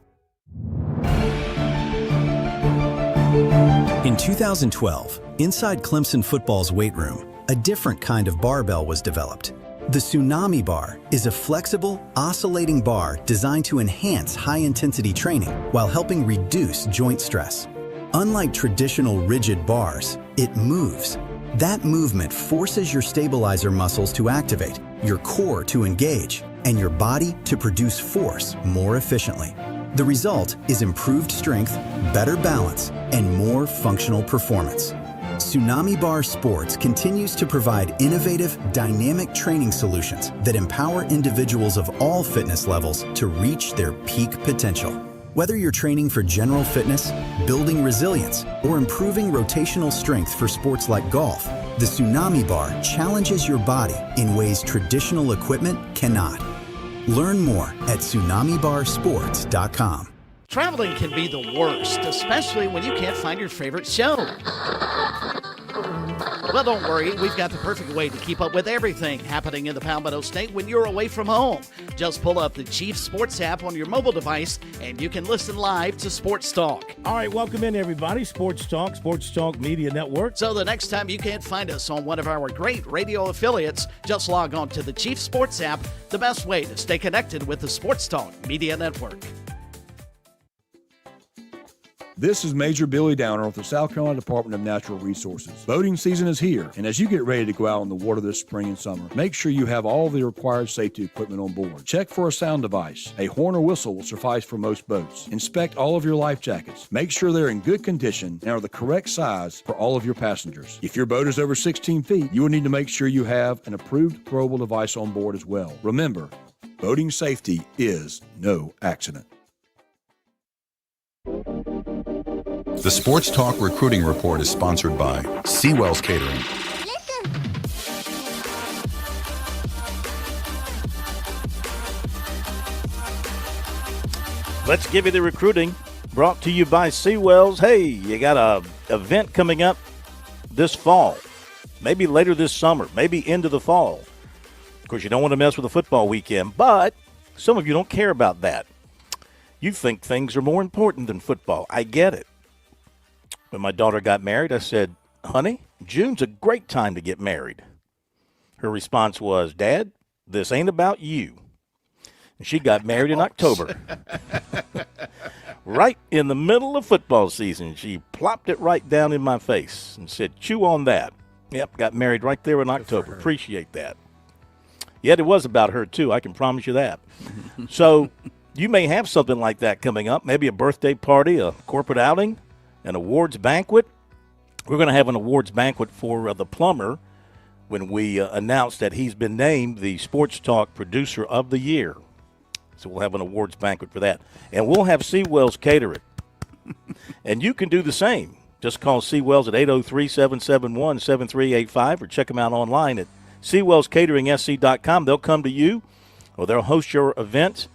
In 2012, inside Clemson football's weight room, a different kind of barbell was developed. The Tsunami Bar is a flexible, oscillating bar designed to enhance high-intensity training while helping reduce joint stress. Unlike traditional rigid bars, it moves. That movement forces your stabilizer muscles to activate, your core to engage, and your body to produce force more efficiently. The result is improved strength, better balance, and more functional performance. Tsunami Bar Sports continues to provide innovative, dynamic training solutions that empower individuals of all fitness levels to reach their peak potential. Whether you're training for general fitness, building resilience, or improving rotational strength for sports like golf, the Tsunami Bar challenges your body in ways traditional equipment cannot. Learn more at TsunamiBarSports.com. Traveling can be the worst, especially when you can't find your favorite show. Well, don't worry. We've got the perfect way to keep up with everything happening in the Palmetto State when you're away from home. Just pull up the Chief Sports app on your mobile device, and you can listen live to Sports Talk. All right, welcome in, everybody. Sports Talk Media Network. So the next time you can't find us on one of our great radio affiliates, just log on to the Chief Sports app, the best way to stay connected with the Sports Talk Media Network. This is Major Billy Downer with the South Carolina Department of Natural Resources. Boating season is here, and as you get ready to go out on the water this spring and summer, make sure you have all the required safety equipment on board. Check for a sound device. A horn or whistle will suffice for most boats. Inspect all of your life jackets. Make sure they're in good condition and are the correct size for all of your passengers. If your boat is over 16 feet, you will need to make sure you have an approved throwable device on board as well. Remember, boating safety is no accident. The Sports Talk Recruiting Report is sponsored by Seawell's Catering. Let's give you the recruiting brought to you by Seawell's. Hey, you got a event coming up this fall, maybe later this summer, maybe into the fall. Of course, you don't want to mess with a football weekend, but some of you don't care about that. You think things are more important than football. I get it. When my daughter got married, I said, "Honey, June's a great time to get married." Her response was, "Dad, this ain't about you." And she got married in October. Right in the middle of football season. She plopped it right down in my face and said, "Chew on that." Yep, got married right there in October. Appreciate that. Yet it was about her, too. I can promise you that. So you may have something like that coming up, maybe a birthday party, a corporate outing, an awards banquet. We're going to have an awards banquet for the plumber when we announce that he's been named the Sports Talk Producer of the Year. So we'll have an awards banquet for that. And we'll have Seawell's cater it. And you can do the same. Just call Seawell's at 803-771-7385 or check them out online at SeawellsCateringSC.com. They'll come to you or they'll host your event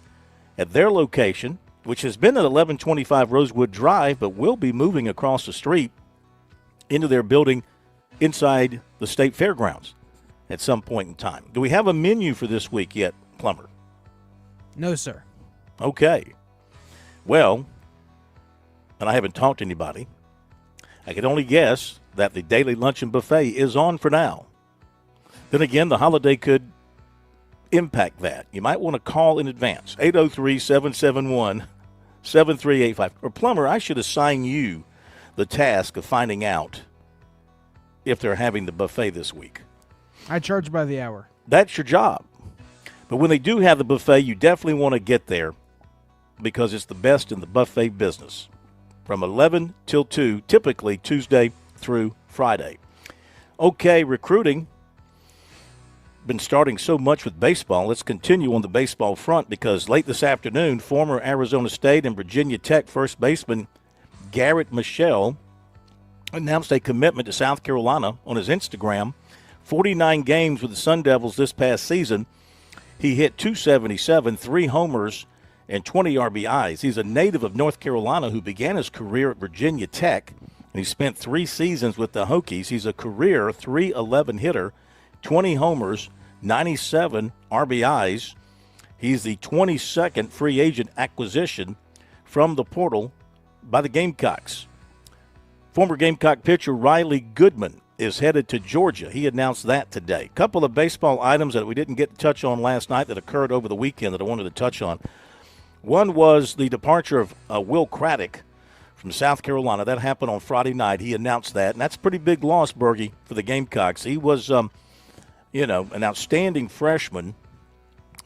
at their location, which has been at 1125 Rosewood Drive, but will be moving across the street into their building inside the State Fairgrounds at some point in time. Do we have a menu for this week yet, Plumber? No, sir. Okay. Well, and I haven't talked to anybody, I can only guess that the daily luncheon buffet is on for now. Then again, the holiday could impact that. You might want to call in advance, 803-771-7385. 7385. Or Plumber, I should assign you the task of finding out if they're having the buffet this week. I charge by the hour. That's your job. But when they do have the buffet, you definitely want to get there because it's the best in the buffet business. From 11 till 2, typically Tuesday through Friday. Okay, recruiting. Been starting so much with baseball. Let's continue on the baseball front because late this afternoon, former Arizona State and Virginia Tech first baseman Garrett Michelle announced a commitment to South Carolina on his Instagram. 49 games with the Sun Devils this past season. He hit .277, 3 homers, and 20 RBIs. He's a native of North Carolina who began his career at Virginia Tech, and he spent 3 seasons with the Hokies. He's a career .311 hitter, 20 homers, 97 RBIs. He's the 22nd free agent acquisition from the portal by the Gamecocks. Former Gamecock pitcher Riley Goodman is headed to Georgia. He announced that today. A couple of baseball items that we didn't get to touch on last night that occurred over the weekend that I wanted to touch on. One was the departure of Will Craddock from South Carolina. That happened on Friday night. He announced that, and that's a pretty big loss, Bergie, for the Gamecocks. He was, an outstanding freshman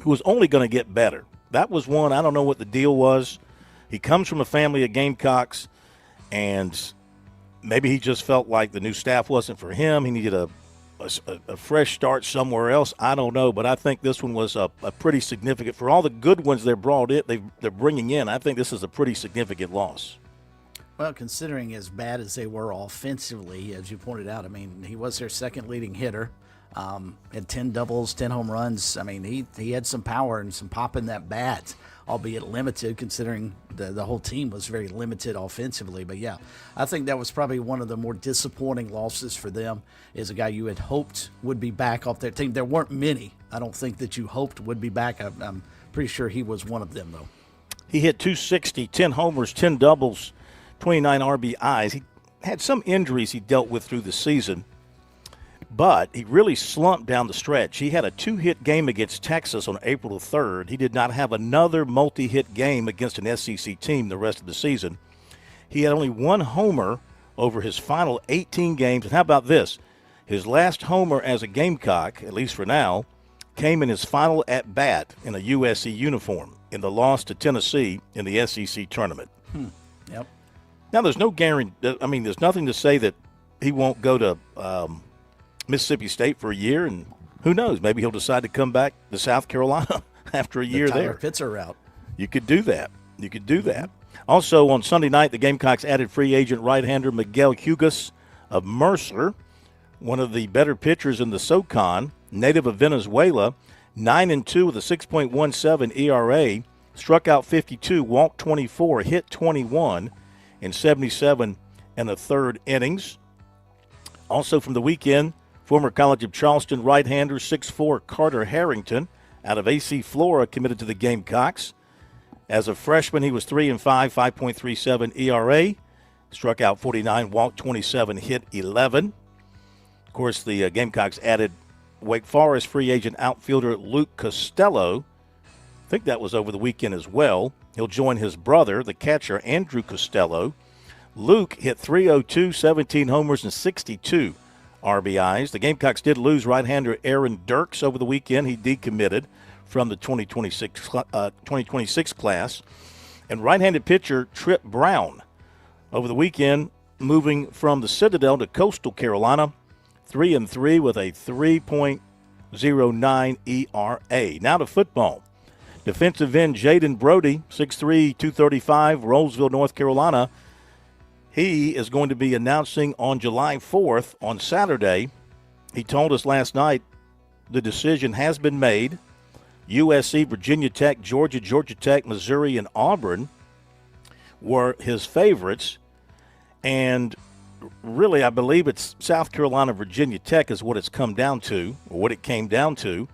who was only going to get better. That was one, I don't know what the deal was. He comes from a family of Gamecocks, and maybe he just felt like the new staff wasn't for him. He needed a fresh start somewhere else. I don't know, but I think this one was a pretty significant. For all the good ones they're bringing in, I think this is a pretty significant loss. Well, considering as bad as they were offensively, as you pointed out, I mean, he was their second leading hitter. Had 10 doubles, 10 home runs. I mean, he had some power and some pop in that bat, albeit limited considering the whole team was very limited offensively. But, yeah, I think that was probably one of the more disappointing losses for them, is a guy you had hoped would be back off their team. There weren't many, I don't think, that you hoped would be back. I'm pretty sure he was one of them, though. He hit .260, 10 homers, 10 doubles, 29 RBIs. He had some injuries he dealt with through the season, but he really slumped down the stretch. He had a 2-hit game against Texas on April 3rd. He did not have another multi-hit game against an SEC team the rest of the season. He had only 1 homer over his final 18 games. And how about this? His last homer as a Gamecock, at least for now, came in his final at-bat in a USC uniform in the loss to Tennessee in the SEC tournament. Yep. Now, there's no guarantee. I mean, there's nothing to say that he won't go to Mississippi State for a year, and who knows? Maybe he'll decide to come back to South Carolina after a year there. The Tyler Pitzer route. You could do that. Also, on Sunday night, the Gamecocks added free agent right-hander Miguel Hugas of Mercer, one of the better pitchers in the SoCon, native of Venezuela, 9-2 with a 6.17 ERA, struck out 52, walked 24, hit 21 in 77 and a third innings. Also from the weekend, former College of Charleston right-hander 6'4" Carter Harrington out of AC Flora committed to the Gamecocks. As a freshman, he was 3-5, 5.37 ERA, struck out 49, walked 27, hit 11. Of course, the Gamecocks added Wake Forest free agent outfielder Luke Costello. I think that was over the weekend as well. He'll join his brother, the catcher, Andrew Costello. Luke hit .302, 17 homers, and 62 RBIs. The Gamecocks did lose right-hander Aaron Dirks over the weekend. He decommitted from the 2026 class. And right-handed pitcher Trip Brown over the weekend, moving from the Citadel to Coastal Carolina, 3-3 with a 3.09 ERA. Now to football. Defensive end Jaden Brody, 6'3", 235, Rolesville, North Carolina. He is going to be announcing on July 4th, on Saturday. He told us last night the decision has been made. USC, Virginia Tech, Georgia, Georgia Tech, Missouri, and Auburn were his favorites. And really, I believe it's South Carolina, Virginia Tech is what it's come down to, or what it came down to.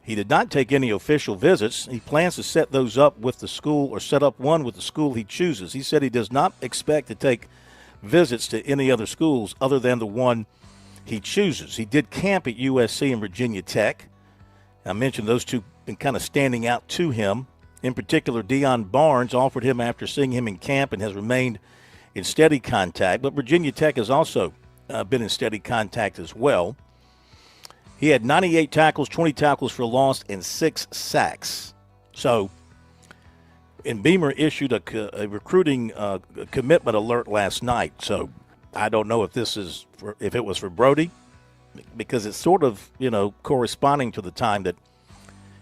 He did not take any official visits. He plans to set those up with the school, or set up one with the school he chooses. He said he does not expect to take visits to any other schools other than the one he chooses. He did camp at USC and Virginia Tech. I mentioned those two been kind of standing out to him In particular, Deion Barnes offered him after seeing him in camp and has remained in steady contact. But Virginia Tech has also been in steady contact as well. He had 98 tackles, 20 tackles for loss, and 6 sacks. So, and Beamer issued a recruiting commitment alert last night. So, I don't know if if it was for Brody, because it's sort of, corresponding to the time that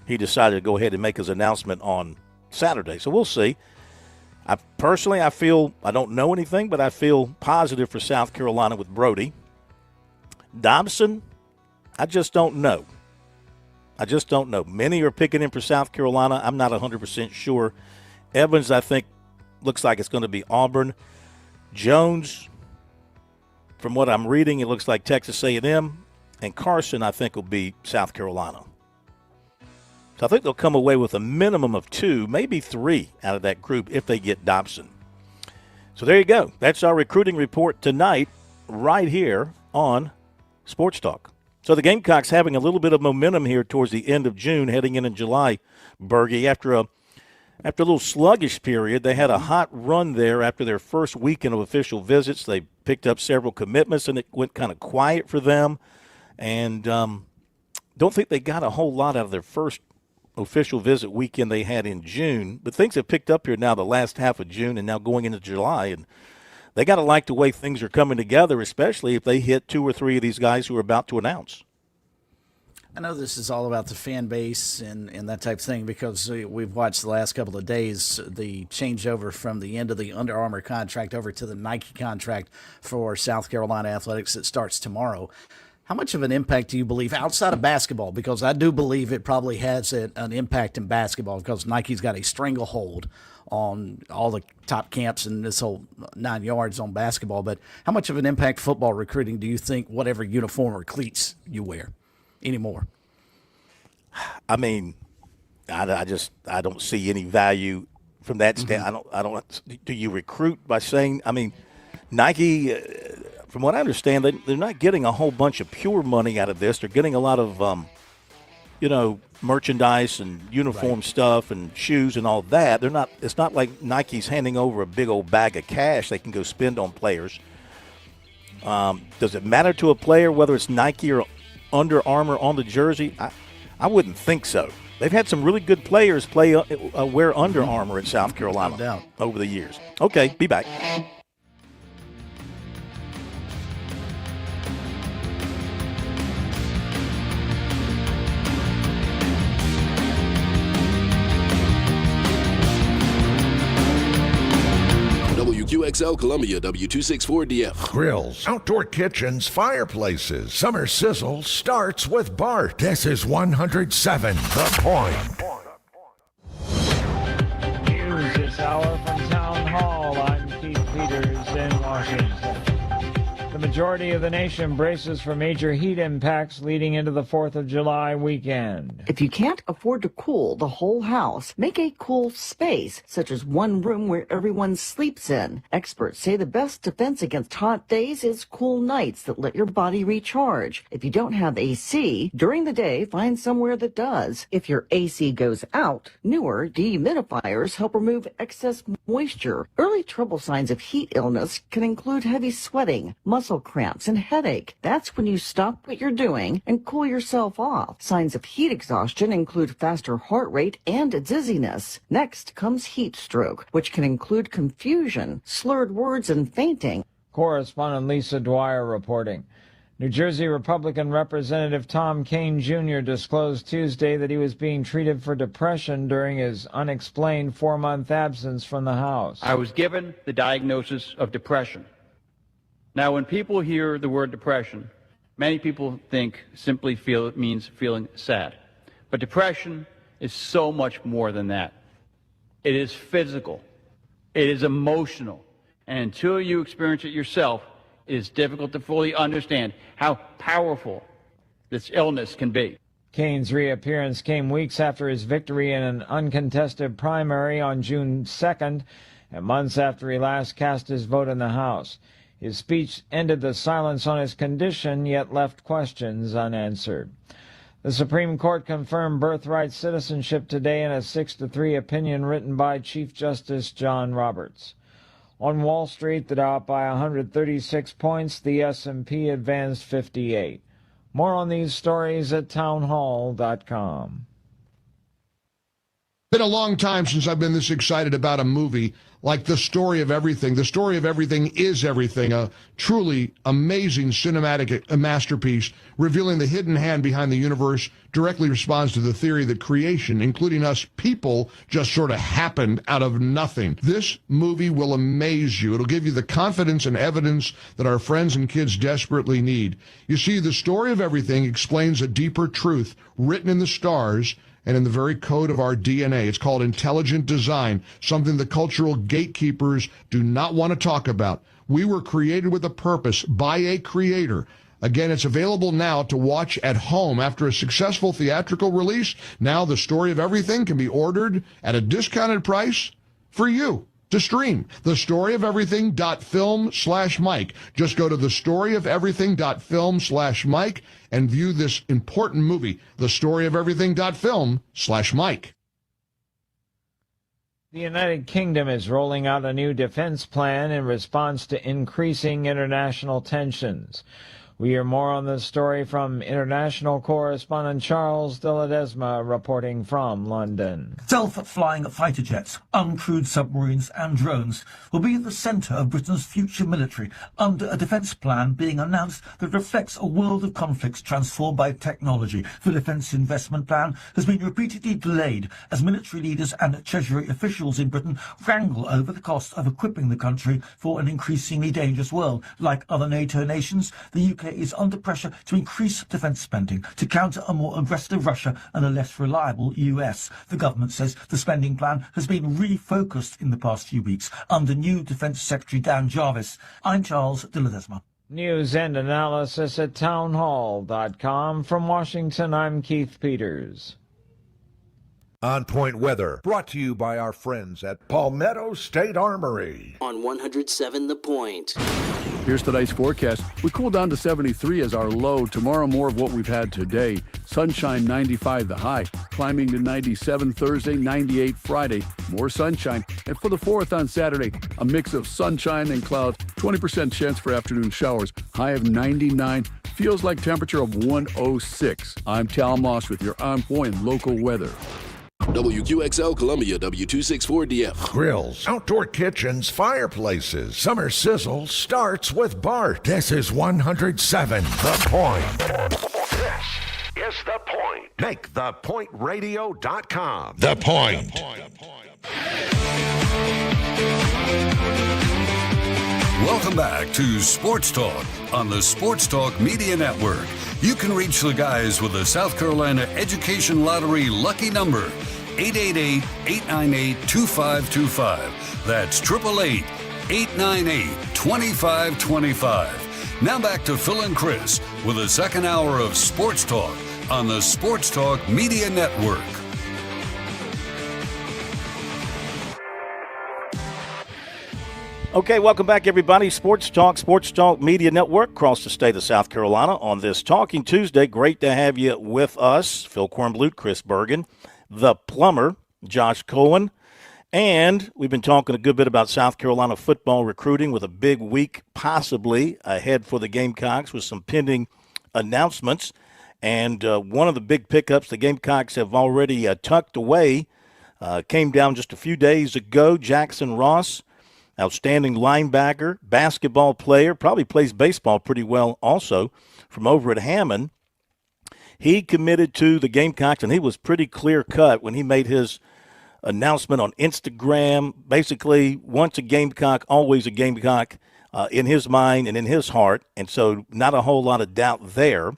he decided to go ahead and make his announcement on Saturday. So we'll see. I don't know anything, but I feel positive for South Carolina with Brody. Dobson, I just don't know. Many are picking him for South Carolina. I'm not 100% sure. Evans, I think, looks like it's going to be Auburn. Jones, from what I'm reading, it looks like Texas A&M. And Carson, I think, will be South Carolina. So I think they'll come away with a minimum of 2, maybe 3 out of that group if they get Dobson. So there you go. That's our recruiting report tonight right here on Sports Talk. So the Gamecocks having a little bit of momentum here towards the end of June, heading in July, Bergie. After a little sluggish period, they had a hot run there after their first weekend of official visits. They picked up several commitments, and it went kind of quiet for them. And don't think they got a whole lot out of their first official visit weekend they had in June. But things have picked up here now the last half of June and now going into July. And they got to like the way things are coming together, especially if they hit 2 or 3 of these guys who are about to announce. I know this is all about the fan base and that type of thing because we've watched the last couple of days the changeover from the end of the Under Armour contract over to the Nike contract for South Carolina Athletics that starts tomorrow. How much of an impact do you believe outside of basketball? Because I do believe it probably has an impact in basketball because Nike's got a stranglehold on all the top camps and this whole 9 yards on basketball. But how much of an impact football recruiting do you think whatever uniform or cleats you wear anymore? I mean, I don't see any value from that standpoint. I don't. Do you recruit by saying? I mean, Nike. From what I understand, they're not getting a whole bunch of pure money out of this. They're getting a lot of, merchandise and uniform stuff and shoes and all that. They're not. It's not like Nike's handing over a big old bag of cash they can go spend on players. Does it matter to a player whether it's Nike or Under Armour on the jersey? I wouldn't think so. They've had some really good players wear Under Armour in South Carolina over the years. Okay, be back. WQXL Columbia, W264DF. Grills, outdoor kitchens, fireplaces. Summer sizzle starts with Bart. This is 107 The Point. News this hour from Town Hall. I'm Keith Peters in Washington. The majority of the nation braces for major heat impacts leading into the 4th of July weekend. If you can't afford to cool the whole house, make a cool space, such as one room where everyone sleeps in. Experts say the best defense against hot days is cool nights that let your body recharge. If you don't have AC, during the day, find somewhere that does. If your AC goes out, newer dehumidifiers help remove excess moisture. Early trouble signs of heat illness can include heavy sweating, muscle cramps, and headache. That's when you stop what you're doing and cool yourself off. Signs of heat exhaustion include faster heart rate and dizziness. Next comes heat stroke, which can include confusion, slurred words, and fainting. Correspondent Lisa Dwyer reporting. New Jersey Republican Representative Tom Kean Jr. disclosed Tuesday that he was being treated for depression during his unexplained 4-month absence from the House. I was given the diagnosis of depression. Now, when people hear the word depression, many people think simply it means feeling sad. But depression is so much more than that. It is physical. It is emotional. And until you experience it yourself, it is difficult to fully understand how powerful this illness can be. Kean's reappearance came weeks after his victory in an uncontested primary on June 2nd, and months after he last cast his vote in the House. His speech ended the silence on his condition, yet left questions unanswered. The Supreme Court confirmed birthright citizenship today in a 6-3 opinion written by Chief Justice John Roberts. On Wall Street, the Dow up by 136 points, the S&P advanced 58. More on these stories at townhall.com. Been a long time since I've been this excited about a movie like The Story of Everything. The Story of Everything is everything, a truly amazing cinematic masterpiece revealing the hidden hand behind the universe, directly responds to the theory that creation, including us people, just sort of happened out of nothing. This movie will amaze you. It'll give you the confidence and evidence that our friends and kids desperately need. You see, The Story of Everything explains a deeper truth written in the stars and in the very code of our DNA. It's called intelligent design, something the cultural gatekeepers do not want to talk about. We were created with a purpose by a creator. Again, it's available now to watch at home. After a successful theatrical release, now The Story of Everything can be ordered at a discounted price for you to stream. thestoryofeverything.film/Mike. Just go to thestoryofeverything.film/Mike and view this important movie, thestoryofeverything.film/Mike. The United Kingdom is rolling out a new defense plan in response to increasing international tensions. We hear more on this story from international correspondent Charles de Ledesma reporting from London. Self-flying fighter jets, uncrewed submarines and drones will be at the centre of Britain's future military under a defence plan being announced that reflects a world of conflicts transformed by technology. The defence investment plan has been repeatedly delayed as military leaders and Treasury officials in Britain wrangle over the cost of equipping the country for an increasingly dangerous world. Like other NATO nations, the UK is under pressure to increase defence spending to counter a more aggressive Russia and a less reliable US. The government says the spending plan has been refocused in the past few weeks under new Defence Secretary Dan Jarvis. I'm Charles de Ledesma. News and analysis at townhall.com. From Washington, I'm Keith Peters. On Point Weather, brought to you by our friends at Palmetto State Armory. On 107 The Point. Here's tonight's forecast. We cool down to 73 as our low. Tomorrow, more of what we've had today. Sunshine, 95 the high. Climbing to 97 Thursday, 98 Friday. More sunshine. And for the 4th on Saturday, a mix of sunshine and clouds. 20% chance for afternoon showers. High of 99. Feels like temperature of 106. I'm Tal Moss with your On Point local weather. WQXL Columbia, W264DF. Grills, outdoor kitchens, fireplaces. Summer sizzle starts with Bart. This is 107 The Point. This is The Point. Make thepointradio.com. The Point. Welcome back to Sports Talk on the Sports Talk Media Network. You can reach the guys with the South Carolina Education Lottery lucky number, 888-898-2525. That's 888-898-2525. Now back to Phil and Chris with the second hour of Sports Talk on the Sports Talk Media Network. Okay, welcome back, everybody. Sports Talk Media Network across the state of South Carolina on this Talking Tuesday. Great to have you with us. Phil Kornblut, Chris Bergen, the plumber, Josh Cohen. And we've been talking a good bit about South Carolina football recruiting with a big week possibly ahead for the Gamecocks with some pending announcements. And one of the big pickups the Gamecocks have already tucked away came down just a few days ago. Jackson Ross, outstanding linebacker, basketball player, probably plays baseball pretty well also, from over at Hammond. He committed to the Gamecocks, and he was pretty clear-cut when he made his announcement on Instagram. Basically, once a Gamecock, always a Gamecock in his mind and in his heart, and so not a whole lot of doubt there.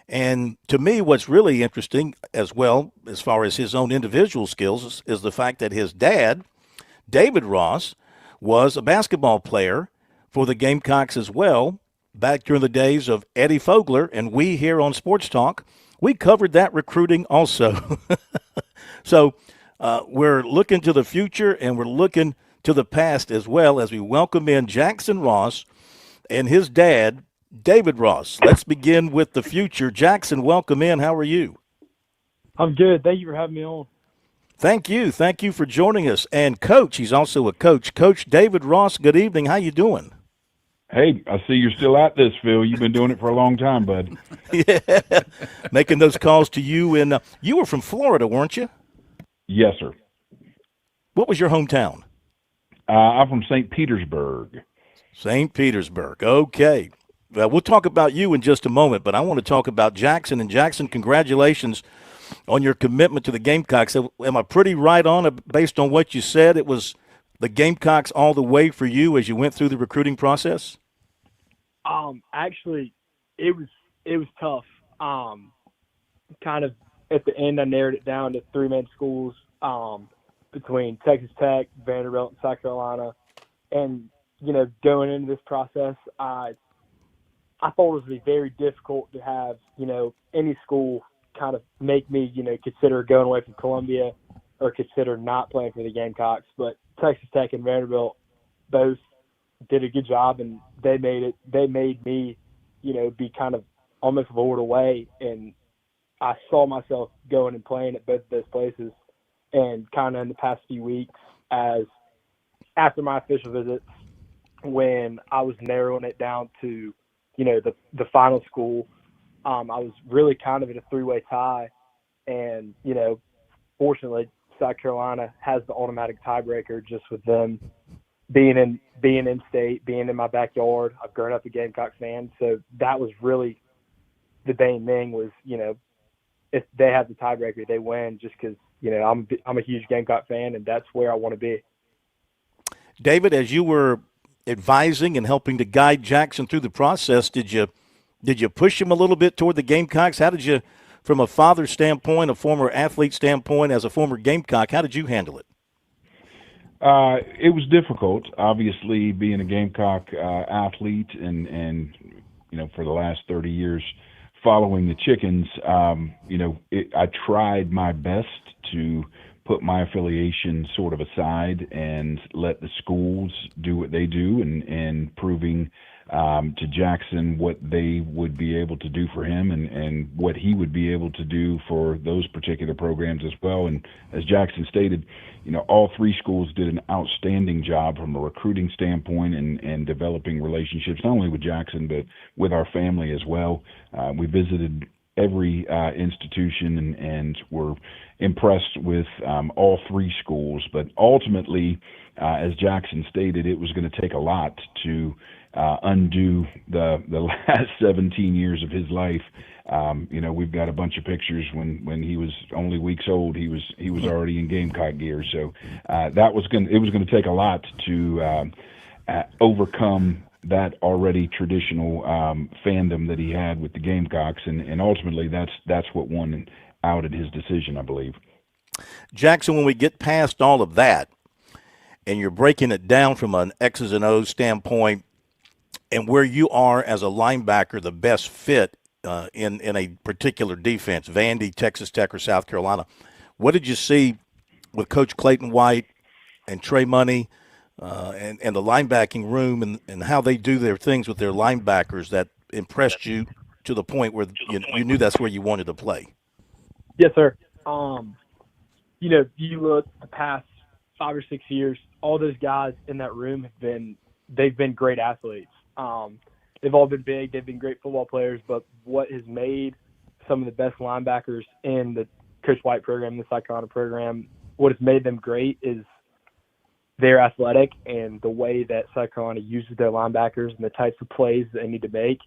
And to me, what's really interesting as well, as far as his own individual skills, is the fact that his dad, David Ross, was a basketball player for the Gamecocks as well back during the days of Eddie Fogler, and we here on Sports Talk, we covered that recruiting also. So we're looking to the future and we're looking to the past as well as we welcome in Jackson Ross and his dad, David Ross. Let's begin with the future. Jackson, welcome in. How are you? I'm good. Thank you for having me on. Thank you. Thank you for joining us. And Coach, he's also a coach. Coach David Ross, good evening. How you doing? Hey, I see you're still at this, Phil. You've been doing it for a long time, bud. Yeah, making those calls to you. And you were from Florida, weren't you? Yes, sir. What was your hometown? I'm from St. Petersburg. St. Petersburg. Okay. Well, we'll talk about you in just a moment, but I want to talk about Jackson. And Jackson, congratulations on your commitment to the Gamecocks. Am I pretty right on it based on what you said? It was the Gamecocks all the way for you as you went through the recruiting process? Actually, it was tough. Kind of at the end, I narrowed it down to 3-man schools between Texas Tech, Vanderbilt, and South Carolina. And, going into this process, I thought it was going to be very difficult to have, any school kind of make me, consider going away from Columbia or consider not playing for the Gamecocks. But Texas Tech and Vanderbilt both did a good job, and they made me, be kind of almost lured away. And I saw myself going and playing at both of those places. And kind of in the past few weeks, after my official visits, when I was narrowing it down to, the final school, I was really kind of in a three-way tie. And, fortunately, South Carolina has the automatic tiebreaker just with them being in state, being in my backyard. I've grown up a Gamecock fan. So that was really the main thing was, if they have the tiebreaker, they win just because, I'm a huge Gamecock fan, and that's where I want to be. David, as you were advising and helping to guide Jackson through the process, did you push him a little bit toward the Gamecocks? How did you, from a father standpoint, a former athlete standpoint, as a former Gamecock, how did you handle it? It was difficult, obviously, being a Gamecock athlete and for the last 30 years following the Chickens. I tried my best to put my affiliation sort of aside and let the schools do what they do and proving to Jackson what they would be able to do for him and what he would be able to do for those particular programs as well. And as Jackson stated, all three schools did an outstanding job from a recruiting standpoint and developing relationships, not only with Jackson, but with our family as well. We visited every institution and were impressed with all three schools. But ultimately, as Jackson stated, it was going to take a lot to undo the last 17 years of his life. We've got a bunch of pictures when he was only weeks old. He was already in Gamecock gear. So it was going to take a lot to overcome that already traditional fandom that he had with the Gamecocks, and ultimately that's what won out at his decision, I believe. Jackson, when we get past all of that, and you're breaking it down from an X's and O's standpoint, and where you are as a linebacker the best fit in a particular defense, Vandy, Texas Tech, or South Carolina, what did you see with Coach Clayton White and Trey Money and the linebacking room and how they do their things with their linebackers that impressed you to the point where you knew that's where you wanted to play? Yes, sir. You look the past 5 or 6 years, all those guys in that room they've been great athletes. They've all been big. They've been great football players. But what has made some of the best linebackers in the Coach White program, the South Carolina program, what has made them great is they're athletic and the way that South Carolina uses their linebackers and the types of plays that they need to make.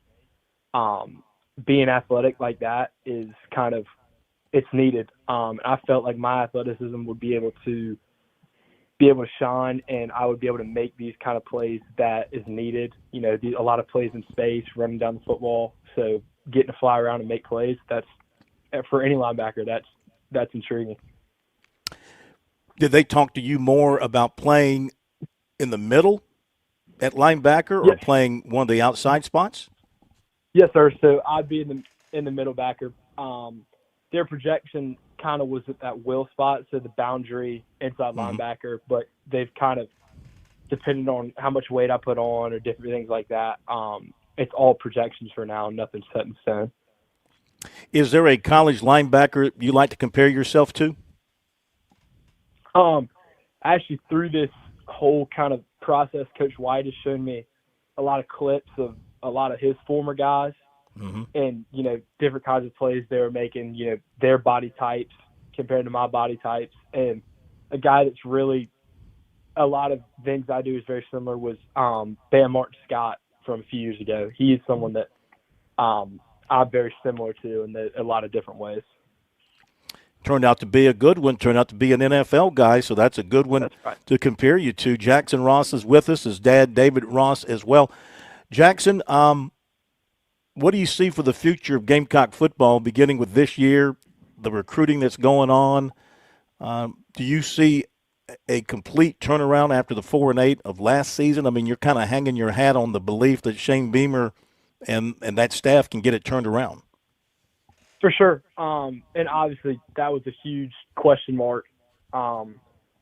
Being athletic like that is it's needed. I felt like my athleticism would be able to shine, and I would be able to make these kind of plays that is needed. A lot of plays in space, running down the football. So getting to fly around and make plays, that's for any linebacker, that's intriguing. Did they talk to you more about playing in the middle at linebacker or playing one of the outside spots? Yes, sir. So I'd be in the middle backer. Their projection kind of was at that will spot, so the boundary inside linebacker, but they've kind of depended on how much weight I put on or different things like that. It's all projections for now, nothing set in stone. Is there a college linebacker you like to compare yourself to? Actually, through this whole kind of process, Coach White has shown me a lot of clips of a lot of his former guys, and different kinds of plays they were making. Their body types compared to my body types, and a guy that's really a lot of things I do is very similar was Bam Martin Scott from a few years ago. He is someone that I'm very similar to in a lot of different ways. Turned out to be a good one, turned out to be an NFL guy, so that's a good one to compare you to. Jackson Ross is with us, his dad, David Ross, as well. Jackson, what do you see for the future of Gamecock football beginning with this year, the recruiting that's going on? Do you see a complete turnaround after the 4-8 of last season? I mean, you're kind of hanging your hat on the belief that Shane Beamer and that staff can get it turned around. For sure. And obviously that was a huge question mark. And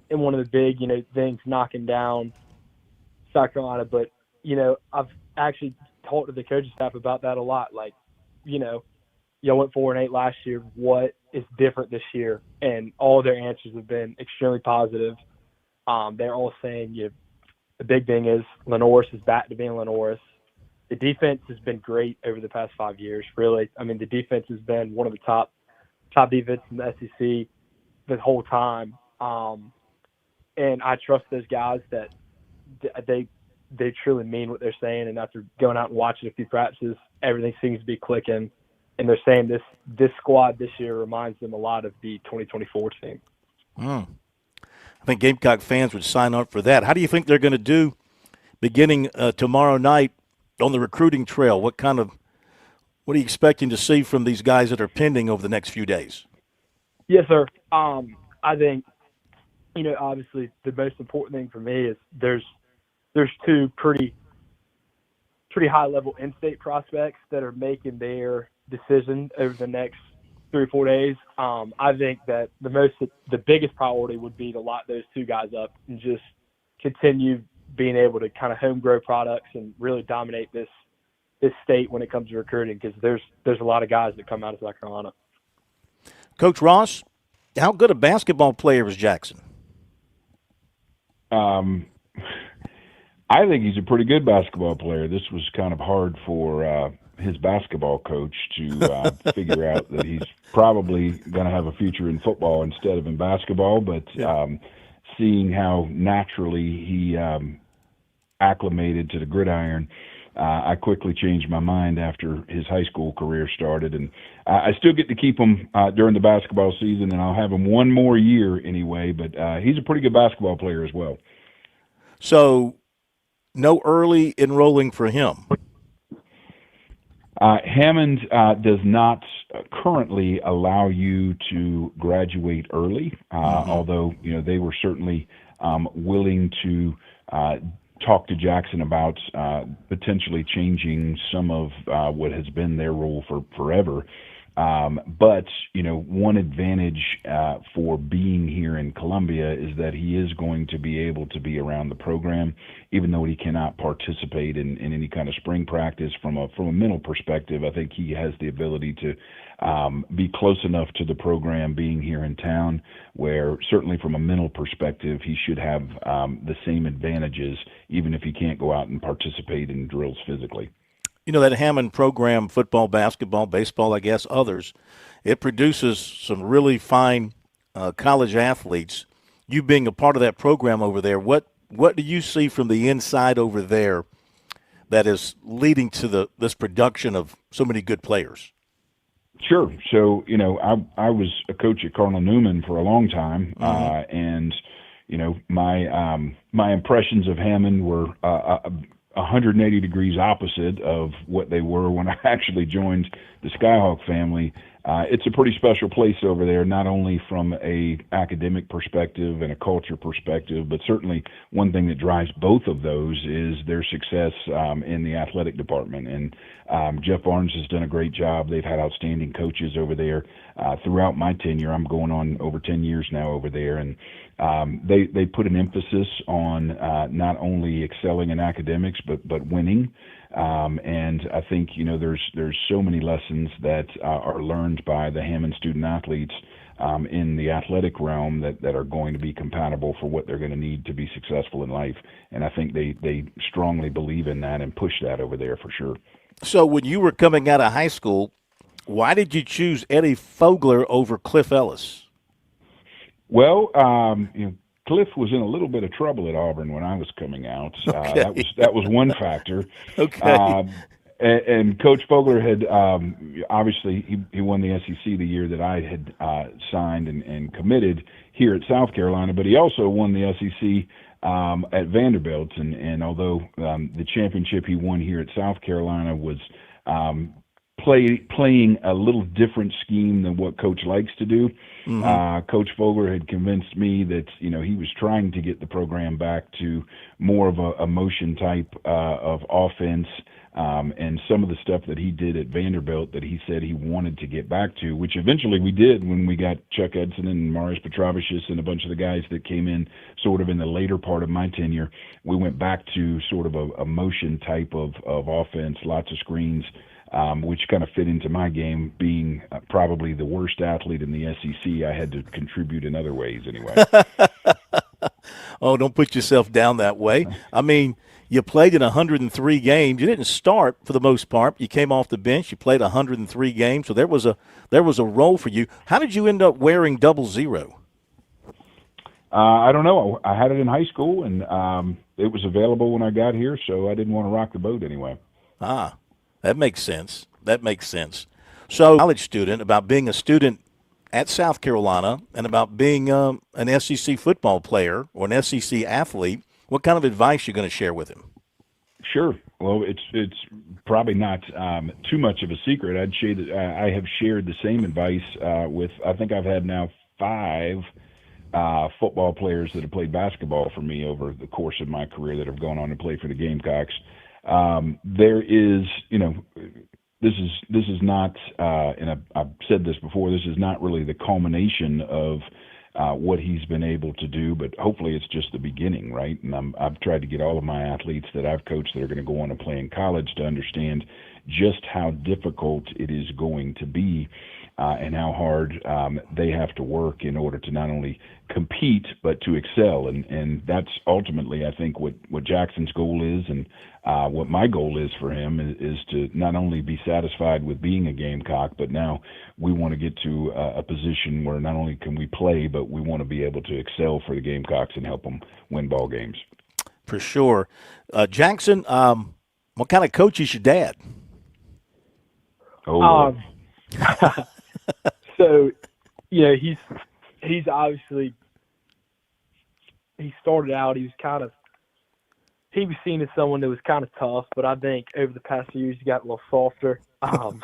one of the big, things knocking down South Carolina. But, I've actually talked to the coaching staff about that a lot. Like, y'all went 4-8 last year. What is different this year? And all their answers have been extremely positive. They're all saying, the big thing is Lenoris is back to being Lenoris. The defense has been great over the past 5 years, really. I mean, the defense has been one of the top defenses in the SEC the whole time. And I trust those guys that they truly mean what they're saying. And after going out and watching a few practices, everything seems to be clicking. And they're saying this squad this year reminds them a lot of the 2024 team. I think Gamecock fans would sign up for that. How do you think they're going to do beginning tomorrow night on the recruiting trail? What are you expecting to see from these guys that are pending over the next few days? Yes, sir. I think, obviously the most important thing for me is there's two pretty high level in-state prospects that are making their decision over the next 3 or 4 days. I think that the biggest priority would be to lock those two guys up and just continue being able to kind of home grow products and really dominate this state when it comes to recruiting, because there's a lot of guys that come out of South Carolina. Coach Ross, how good a basketball player is Jackson? I think he's a pretty good basketball player. This was kind of hard for his basketball coach to figure out that he's probably going to have a future in football instead of in basketball, but seeing how naturally he acclimated to the gridiron, I quickly changed my mind after his high school career started. And I still get to keep him during the basketball season, and I'll have him one more year anyway, but he's a pretty good basketball player as well. So no early enrolling for him? Hammond does not currently allow you to graduate early, although they were certainly willing to talk to Jackson about potentially changing some of what has been their rule for forever. But one advantage for being here in Columbia is that he is going to be able to be around the program, even though he cannot participate in any kind of spring practice. From a mental perspective, I think he has the ability to be close enough to the program being here in town, where certainly from a mental perspective, he should have the same advantages, even if he can't go out and participate in drills physically. That Hammond program, football, basketball, baseball, I guess, others, it produces some really fine college athletes. You being a part of that program over there, what do you see from the inside over there that is leading to this production of so many good players? Sure. So, I was a coach at Cardinal Newman for a long time, and, my impressions of Hammond were 180 degrees opposite of what they were when I actually joined the Skyhawk family. It's a pretty special place over there, not only from a academic perspective and a culture perspective, but certainly one thing that drives both of those is their success in the athletic department. And Jeff Barnes has done a great job. They've had outstanding coaches over there throughout my tenure. I'm going on over 10 years now over there, and they put an emphasis on not only excelling in academics but winning. And I think there's so many lessons that are learned by the Hammond student athletes in the athletic realm that are going to be compatible for what they're going to need to be successful in life. And I think they strongly believe in that and push that over there for sure. So when you were coming out of high school, why did you choose Eddie Fogler over Cliff Ellis? Well, Cliff was in a little bit of trouble at Auburn when I was coming out. Okay. That was one factor. Okay. And Coach Fogler had obviously he won the SEC the year that I had signed and committed here at South Carolina, but he also won the SEC at Vanderbilt. And although the championship he won here at South Carolina was playing a little different scheme than what Coach likes to do, Coach Fogler had convinced me that he was trying to get the program back to more of a motion type of offense. And some of the stuff that he did at Vanderbilt that he said he wanted to get back to, which eventually we did when we got Chuck Edson and Marius Petrovicius and a bunch of the guys that came in sort of in the later part of my tenure. We went back to sort of a motion type of offense, lots of screens, which kind of fit into my game. Being probably the worst athlete in the SEC, I had to contribute in other ways anyway. Oh, don't put yourself down that way. I mean, you played in 103 games. You didn't start for the most part. You came off the bench. You played 103 games, so there was a role for you. How did you end up wearing 00? I don't know. I had it in high school, and it was available when I got here, so I didn't want to rock the boat anyway. Ah, that makes sense. So, college student, about being a student at South Carolina and about being an SEC football player or an SEC athlete, what kind of advice are you going to share with him? Sure. Well, it's probably not too much of a secret. I'd say that I have shared the same advice with, I think I've had now 5 football players that have played basketball for me over the course of my career that have gone on to play for the Gamecocks. There is, this is not, and I've said this before, this is not really the culmination of what he's been able to do, but hopefully it's just the beginning, right? And I've tried to get all of my athletes that I've coached that are going to go on to play in college to understand just how difficult it is going to be and how hard they have to work in order to not only compete but to excel. And that's ultimately, I think, what Jackson's goal is, and what my goal is for him is to not only be satisfied with being a Gamecock, but now we want to get to a position where not only can we play, but we want to be able to excel for the Gamecocks and help them win ball games. For sure. Jackson, what kind of coach is your dad? So, he's obviously, he started out, he was seen as someone that was kind of tough, but I think over the past few years he got a little softer. No,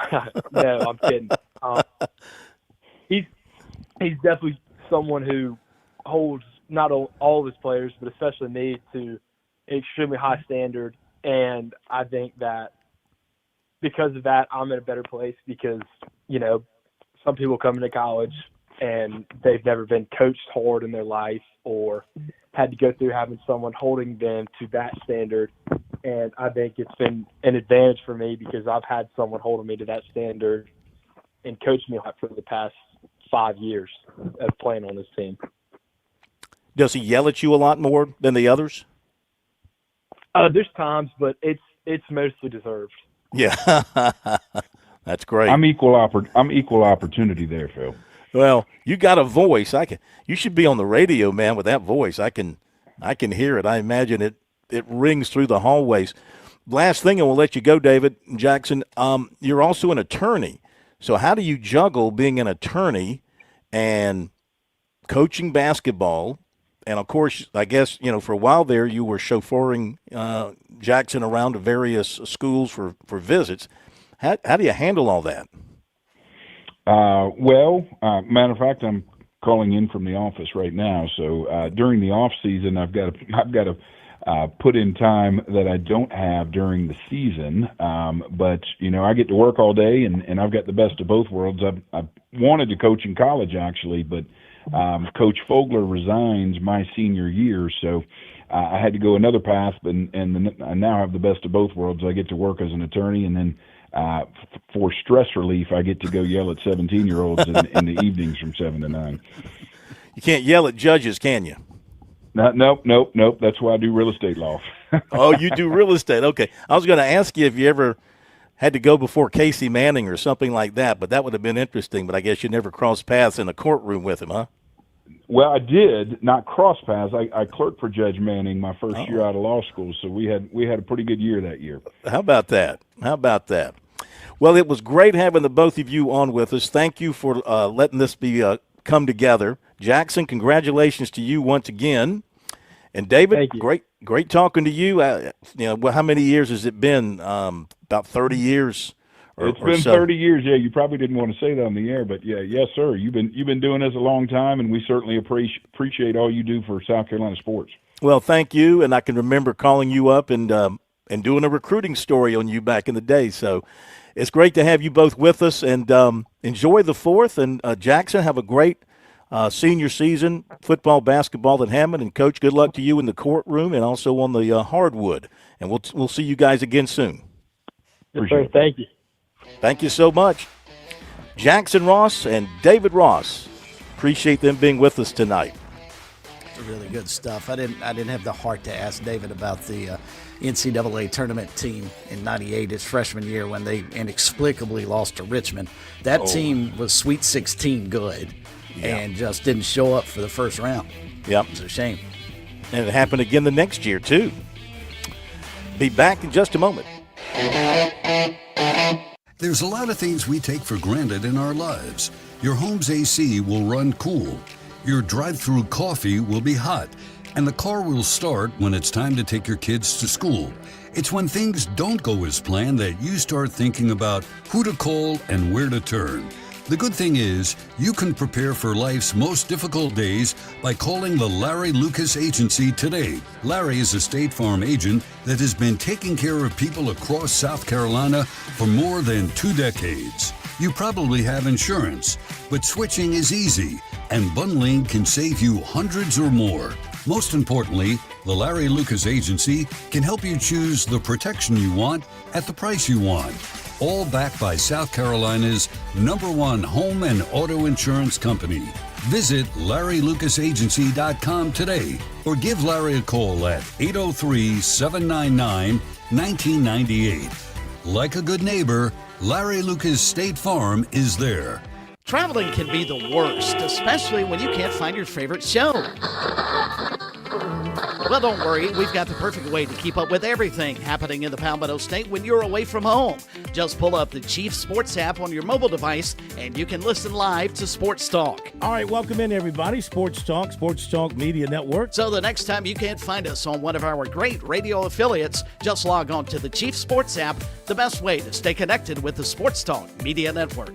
I'm kidding. He's definitely someone who holds not all of his players, but especially me, to an extremely high standard. And I think that because of that, I'm in a better place because, some people come into college and they've never been coached hard in their life or had to go through having someone holding them to that standard. And I think it's been an advantage for me because I've had someone holding me to that standard and coached me for the past 5 years of playing on this team. Does he yell at you a lot more than the others? There's times, but it's mostly deserved. Yeah, that's great. I'm equal opportunity there, Phil. Well, you got a voice. You should be on the radio, man, with that voice. I can hear it. I imagine it rings through the hallways. Last thing, and we'll let you go, David Jackson. You're also an attorney. So how do you juggle being an attorney and coaching basketball? And, of course, I guess, for a while there you were chauffeuring Jackson around to various schools for visits. How do you handle all that? Matter of fact, I'm calling in from the office right now. So during the off season, I've got put in time that I don't have during the season. But, I get to work all day, and I've got the best of both worlds. I wanted to coach in college, actually, but Coach Fogler resigns my senior year, so I had to go another path, and I now have the best of both worlds. I get to work as an attorney, and then for stress relief, I get to go yell at 17-year-olds in the evenings from 7 to 9. You can't yell at judges, can you? Nope. That's why I do real estate law. Oh, you do real estate. Okay. I was going to ask you if you ever had to go before Casey Manning or something like that, but that would have been interesting. But I guess you never crossed paths in a courtroom with him, huh? Well, I did not cross paths. I clerked for Judge Manning my first year out of law school, so we had a pretty good year that year. How about that? Well, it was great having the both of you on with us. Thank you for letting this be come together. Jackson, congratulations to you once again. And David, great talking to you. How many years has it been? About 30 years. It's been 30 years. Yeah, you probably didn't want to say that on the air, but yes, sir. You've been doing this a long time, and we certainly appreciate all you do for South Carolina sports. Well, thank you, and I can remember calling you up and doing a recruiting story on you back in the day. So it's great to have you both with us, and enjoy the 4th. And Jackson, have a great senior season, football, basketball at Hammond. And, Coach, good luck to you in the courtroom and also on the hardwood. And we'll see you guys again soon. Yes, sir. Thank you. Thank you so much. Jackson Ross and David Ross. Appreciate them being with us tonight. Really good stuff. I didn't have the heart to ask David about the NCAA tournament team in '98, his freshman year, when they inexplicably lost to Richmond. That team was Sweet 16 good and just didn't show up for the first round. Yep. It's a shame. And it happened again the next year, too. Be back in just a moment. There's a lot of things we take for granted in our lives. Your home's AC will run cool. Your drive-through coffee will be hot. And the car will start when it's time to take your kids to school. It's when things don't go as planned that you start thinking about who to call and where to turn. The good thing is, you can prepare for life's most difficult days by calling the Larry Lucas Agency today. Larry is a State Farm agent that has been taking care of people across South Carolina for more than 2 decades. You probably have insurance, but switching is easy, and bundling can save you hundreds or more. Most importantly, the Larry Lucas Agency can help you choose the protection you want at the price you want. All backed by South Carolina's #1 home and auto insurance company. Visit LarryLucasAgency.com today or give Larry a call at 803-799-1998. Like a good neighbor, Larry Lucas State Farm is there. Traveling can be the worst, especially when you can't find your favorite show. Well, don't worry. We've got the perfect way to keep up with everything happening in the Palmetto State when you're away from home. Just pull up the Chief Sports app on your mobile device, and you can listen live to Sports Talk. All right, welcome in, everybody. Sports Talk Media Network. So the next time you can't find us on one of our great radio affiliates, just log on to the Chief Sports app, the best way to stay connected with the Sports Talk Media Network.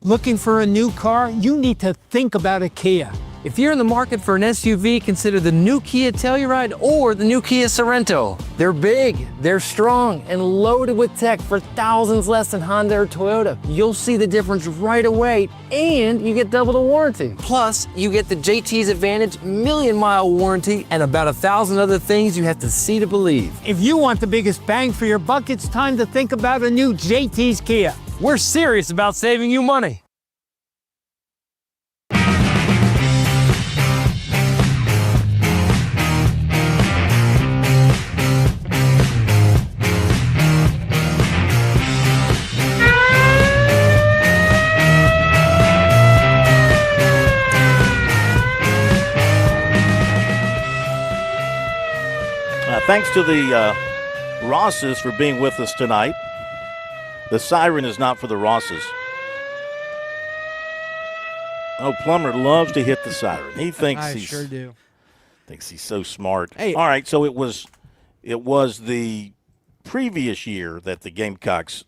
Looking for a new car? You need to think about a Kia. If you're in the market for an SUV, consider the new Kia Telluride or the new Kia Sorento. They're big, they're strong, and loaded with tech for thousands less than Honda or Toyota. You'll see the difference right away, and you get double the warranty. Plus, you get the JT's Advantage million-mile warranty and about 1,000 other things you have to see to believe. If you want the biggest bang for your buck, it's time to think about a new JT's Kia. We're serious about saving you money. Thanks to the Rosses for being with us tonight. The siren is not for the Rosses. Oh, Plummer loves to hit the siren. He thinks I sure do. Thinks he's so smart. Hey, all right, so it was the previous year that the Gamecocks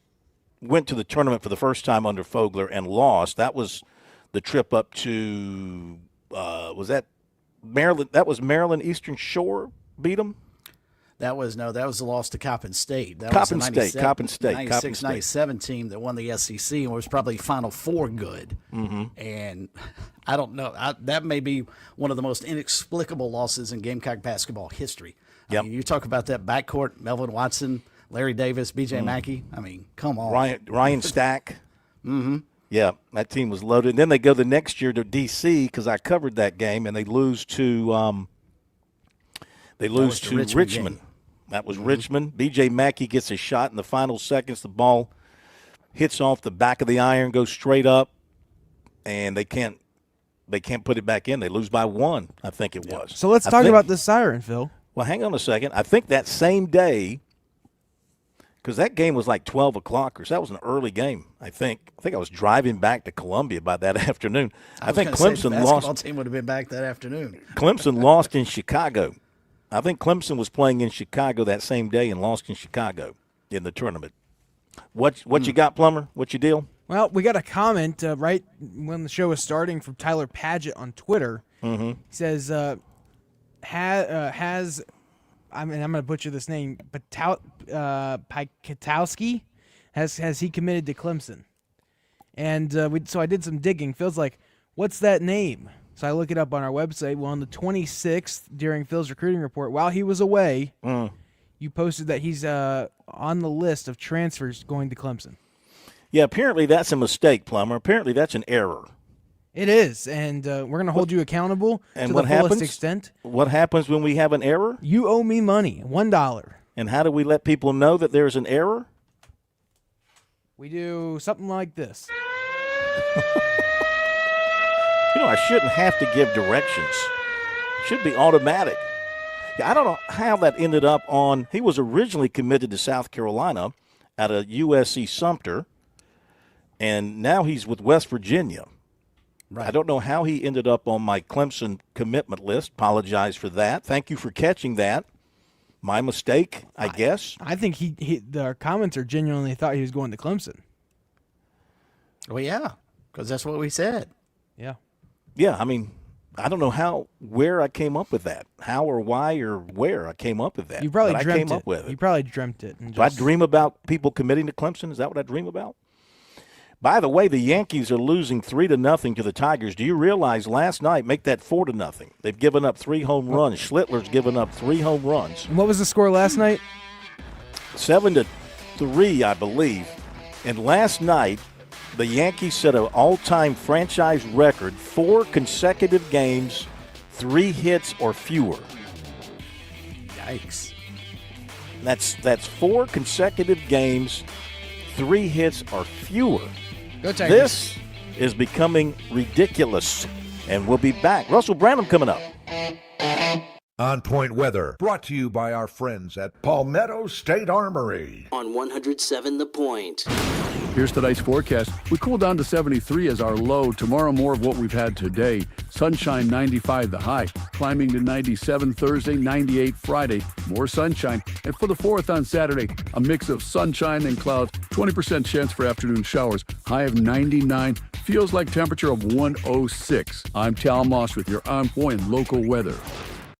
went to the tournament for the first time under Fogler and lost. That was the trip up to was that Maryland? That was Maryland Eastern Shore. beat them? That was the loss to Coppin State. That Coppin was the State, Coppin State, 96, 97 team that won the SEC and was probably Final Four good. Mm-hmm. And I don't know. That may be one of the most inexplicable losses in Gamecock basketball history. I mean, you talk about that backcourt, Melvin Watson, Larry Davis, B.J. Mackey. I mean, come on. Ryan Stack. Mm-hmm. Yeah, that team was loaded. And then they go the next year to D.C. because I covered that game, and they lose to Richmond. That was Richmond. B.J. Mackey gets a shot in the final seconds. The ball hits off the back of the iron, goes straight up, and they can't put it back in. They lose by 1, I think it was. So let's talk about the siren, Phil. Well, hang on a second. I think that same day, because that game was like 12 o'clock, or so that was an early game, I think. I was driving back to Columbia by that afternoon. I think Clemson the basketball team would have been back that afternoon. Clemson lost in Chicago. I think Clemson was playing in Chicago that same day and lost in Chicago in the tournament. What you got, Plummer? What's your deal? Well, we got a comment right when the show was starting from Tyler Paget on Twitter. Mm-hmm. He says, has I'm going to butcher this name, Pikatowski, has he committed to Clemson? And so I did some digging. Phil's like, what's that name? So I look it up on our website. Well, on the 26th, during Phil's recruiting report, while he was away, you posted that he's on the list of transfers going to Clemson. Yeah, apparently that's a mistake, Plummer. Apparently that's an error. It is, and we're going to hold you accountable to the fullest extent. What happens when we have an error? You owe me money, $1. And how do we let people know that there's an error? We do something like this. I shouldn't have to give directions. It should be automatic. Yeah, I don't know how that ended up on – he was originally committed to South Carolina at a USC Sumter, and now he's with West Virginia. Right. I don't know how he ended up on my Clemson commitment list. Apologize for that. Thank you for catching that. My mistake, I guess. I think the commenter genuinely thought he was going to Clemson. Well, yeah, because that's what we said. Yeah. Yeah, I mean, I don't know where I came up with that. How or why or where I came up with that. You probably dreamt I came up with it. You probably dreamt it. Do I dream about people committing to Clemson? Is that what I dream about? By the way, the Yankees are losing 3-0 to the Tigers. Do you realize last night, make that 4-0? They've given up 3 home runs. Schlittler's given up 3 home runs. And what was the score last night? 7-3, I believe. And last night, the Yankees set an all-time franchise record, 4 consecutive games, 3 hits or fewer. Yikes. That's 4 consecutive games, 3 hits or fewer. Go Tigers. This is becoming ridiculous, and we'll be back. Russell Branham coming up. On Point Weather, brought to you by our friends at Palmetto State Armory. On 107 The Point. Here's tonight's forecast. We cool down to 73 as our low. Tomorrow, more of what we've had today. Sunshine, 95 the high. Climbing to 97 Thursday, 98 Friday. More sunshine. And for the 4th on Saturday, a mix of sunshine and clouds. 20% chance for afternoon showers. High of 99. Feels like temperature of 106. I'm Tal Moss with your On Point local weather.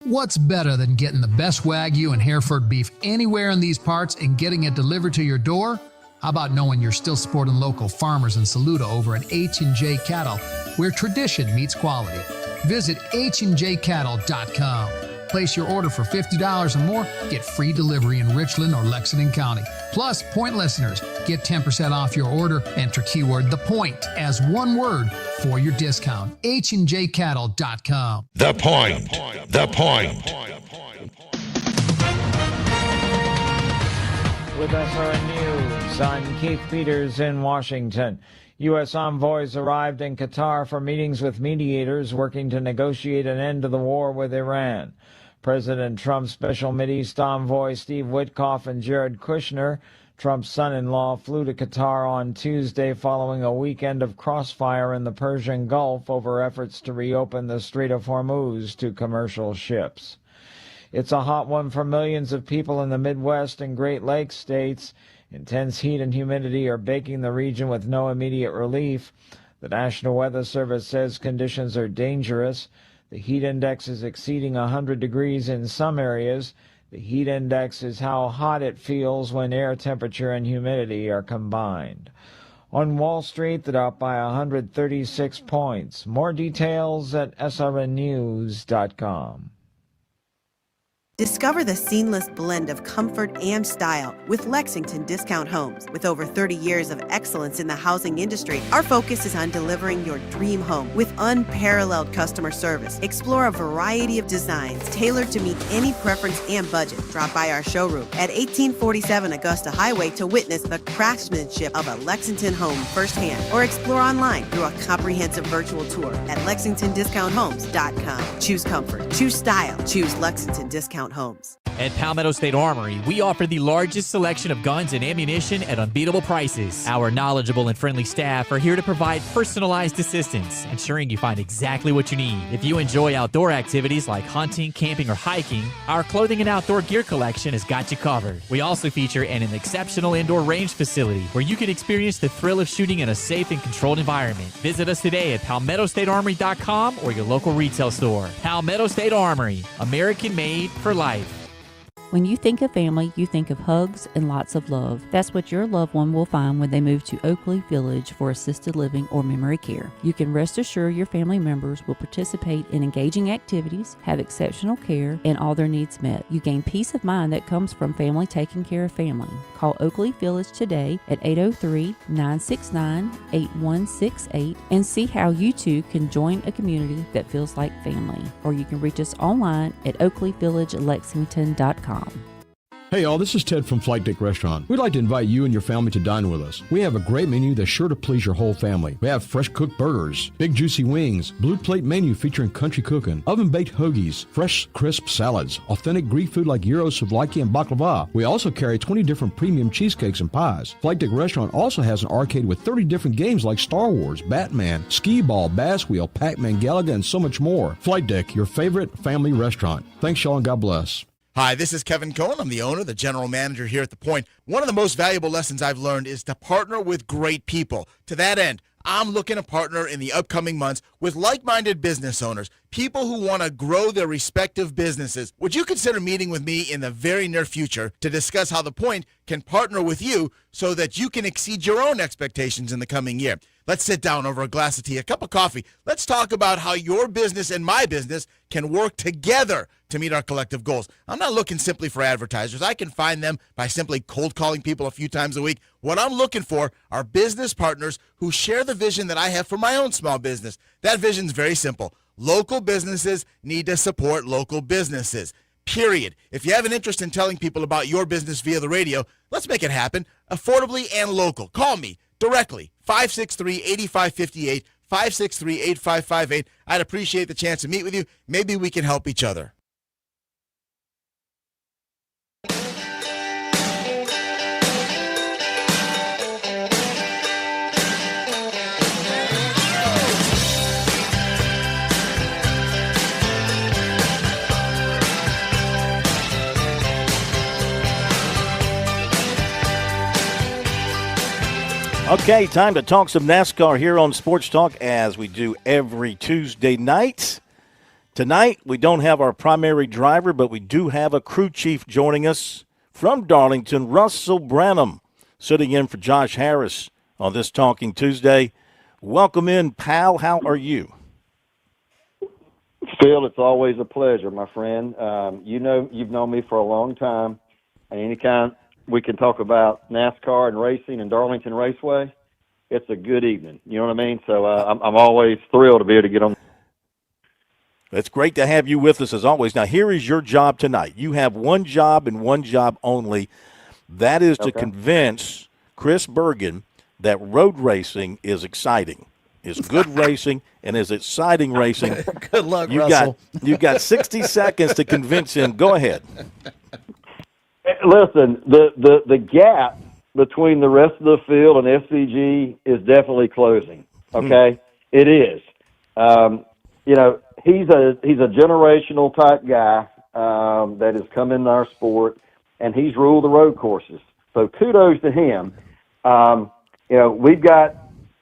What's better than getting the best Wagyu and Hereford beef anywhere in these parts and getting it delivered to your door? How about knowing you're still supporting local farmers in Saluda over at H&J Cattle, where tradition meets quality? Visit HandJCattle.com. Place your order for $50 or more, get free delivery in Richland or Lexington County. Plus, Point listeners get 10% off your order. Enter keyword The Point as one word for your discount. HandJCattle.com. The Point. The Point. With SRN News, I'm Keith Peters in Washington. U.S. envoys arrived in Qatar for meetings with mediators working to negotiate an end to the war with Iran. President Trump's Special Mideast Envoy Steve Witkoff and Jared Kushner, Trump's son-in-law, flew to Qatar on Tuesday following a weekend of crossfire in the Persian Gulf over efforts to reopen the Strait of Hormuz to commercial ships. It's a hot one for millions of people in the Midwest and Great Lakes states. Intense heat and humidity are baking the region with no immediate relief. The National Weather Service says conditions are dangerous. The heat index is exceeding 100 degrees in some areas. The heat index is how hot it feels when air temperature and humidity are combined. On Wall Street, the Dow up by 136 points. More details at srnnews.com. Discover the seamless blend of comfort and style with Lexington Discount Homes. With over 30 years of excellence in the housing industry, our focus is on delivering your dream home with unparalleled customer service. Explore a variety of designs tailored to meet any preference and budget. Drop by our showroom at 1847 Augusta Highway to witness the craftsmanship of a Lexington home firsthand, or explore online through a comprehensive virtual tour at lexingtondiscounthomes.com. Choose comfort, choose style, choose Lexington Discount Homes. At Palmetto State Armory, we offer the largest selection of guns and ammunition at unbeatable prices. Our knowledgeable and friendly staff are here to provide personalized assistance, ensuring you find exactly what you need. If you enjoy outdoor activities like hunting, camping, or hiking, our clothing and outdoor gear collection has got you covered. We also feature an exceptional indoor range facility where you can experience the thrill of shooting in a safe and controlled environment. Visit us today at PalmettoStateArmory.com or your local retail store. Palmetto State Armory, American made for life. When you think of family, you think of hugs and lots of love. That's what your loved one will find when they move to Oakley Village for assisted living or memory care. You can rest assured your family members will participate in engaging activities, have exceptional care, and all their needs met. You gain peace of mind that comes from family taking care of family. Call Oakley Village today at 803-969-8168 and see how you too can join a community that feels like family. Or you can reach us online at oakleyvillagelexington.com. Hey all, this is Ted from Flight Deck Restaurant. We'd like to invite you and your family to dine with us. We have a great menu that's sure to please your whole family. We have fresh cooked burgers, big juicy wings, blue plate menu featuring country cooking, oven baked hoagies, fresh crisp salads, authentic Greek food like gyros, souvlaki, and baklava. We also carry 20 different premium cheesecakes and pies. Flight Deck Restaurant also has an arcade with 30 different games like Star Wars, Batman, Skee Ball, Bass Wheel, Pac-Man, Galaga, and so much more. Flight Deck, your favorite family restaurant. Thanks y'all and God bless. Hi, this is Kevin Cohen. I'm the owner, the general manager here at The Point. One of the most valuable lessons I've learned is to partner with great people. To that end, I'm looking to partner in the upcoming months with like-minded business owners, people who want to grow their respective businesses. Would you consider meeting with me in the very near future to discuss how The Point can partner with you so that you can exceed your own expectations in the coming year? Let's sit down over a glass of tea, a cup of coffee. Let's talk about how your business and my business can work together to meet our collective goals. I'm not looking simply for advertisers. I can find them by simply cold calling people a few times a week. What I'm looking for are business partners who share the vision that I have for my own small business. That vision is very simple. Local businesses need to support local businesses. Period. If you have an interest in telling people about your business via the radio, let's make it happen affordably and local. Call me directly, 563-8558, 563-8558. I'd appreciate the chance to meet with you. Maybe we can help each other. Okay, time to talk some NASCAR here on Sports Talk as we do every Tuesday night. Tonight, we don't have our primary driver, but we do have a crew chief joining us from Darlington, Russell Branham, sitting in for Josh Harris on this Talking Tuesday. Welcome in, pal. How are you? Phil, it's always a pleasure, my friend. You've known me for a long time, and anytime we can talk about NASCAR and racing and Darlington Raceway, it's a good evening. You know what I mean? So I'm always thrilled to be able to get on. It's great to have you with us as always. Now, here is your job tonight. You have one job and one job only. That is to convince Chris Bergen that road racing is exciting, is good racing, and is exciting racing. Good luck, Russell. You've got 60 seconds to convince him. Go ahead. Listen, the gap between the rest of the field and SCG is definitely closing. Okay, It is. He's a generational type guy that has come into our sport, and he's ruled the road courses. So kudos to him. We've got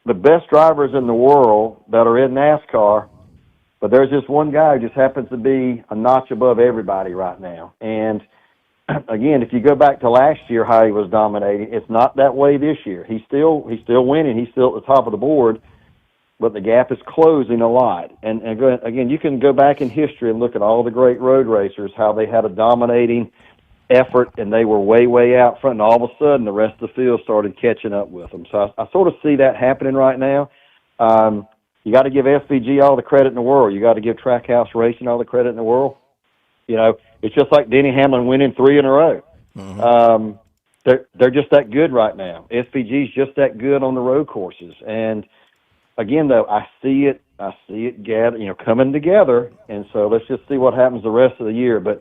the best drivers in the world that are in NASCAR But there's just one guy who just happens to be a notch above everybody right now. And again, if you go back to last year, how he was dominating, it's not that way this year. He's still winning. He's still at the top of the board, but the gap is closing a lot. And again, you can go back in history and look at all the great road racers, how they had a dominating effort and they were way, way out front, and all of a sudden the rest of the field started catching up with them. So I sort of see that happening right now. You got to give SVG all the credit in the world. You got to give Trackhouse Racing all the credit in the world. You know, it's just like Denny Hamlin winning 3 in a row. They're just that good right now. SVG's just that good on the road courses. And again, though, I see it coming together. And so let's just see what happens the rest of the year. But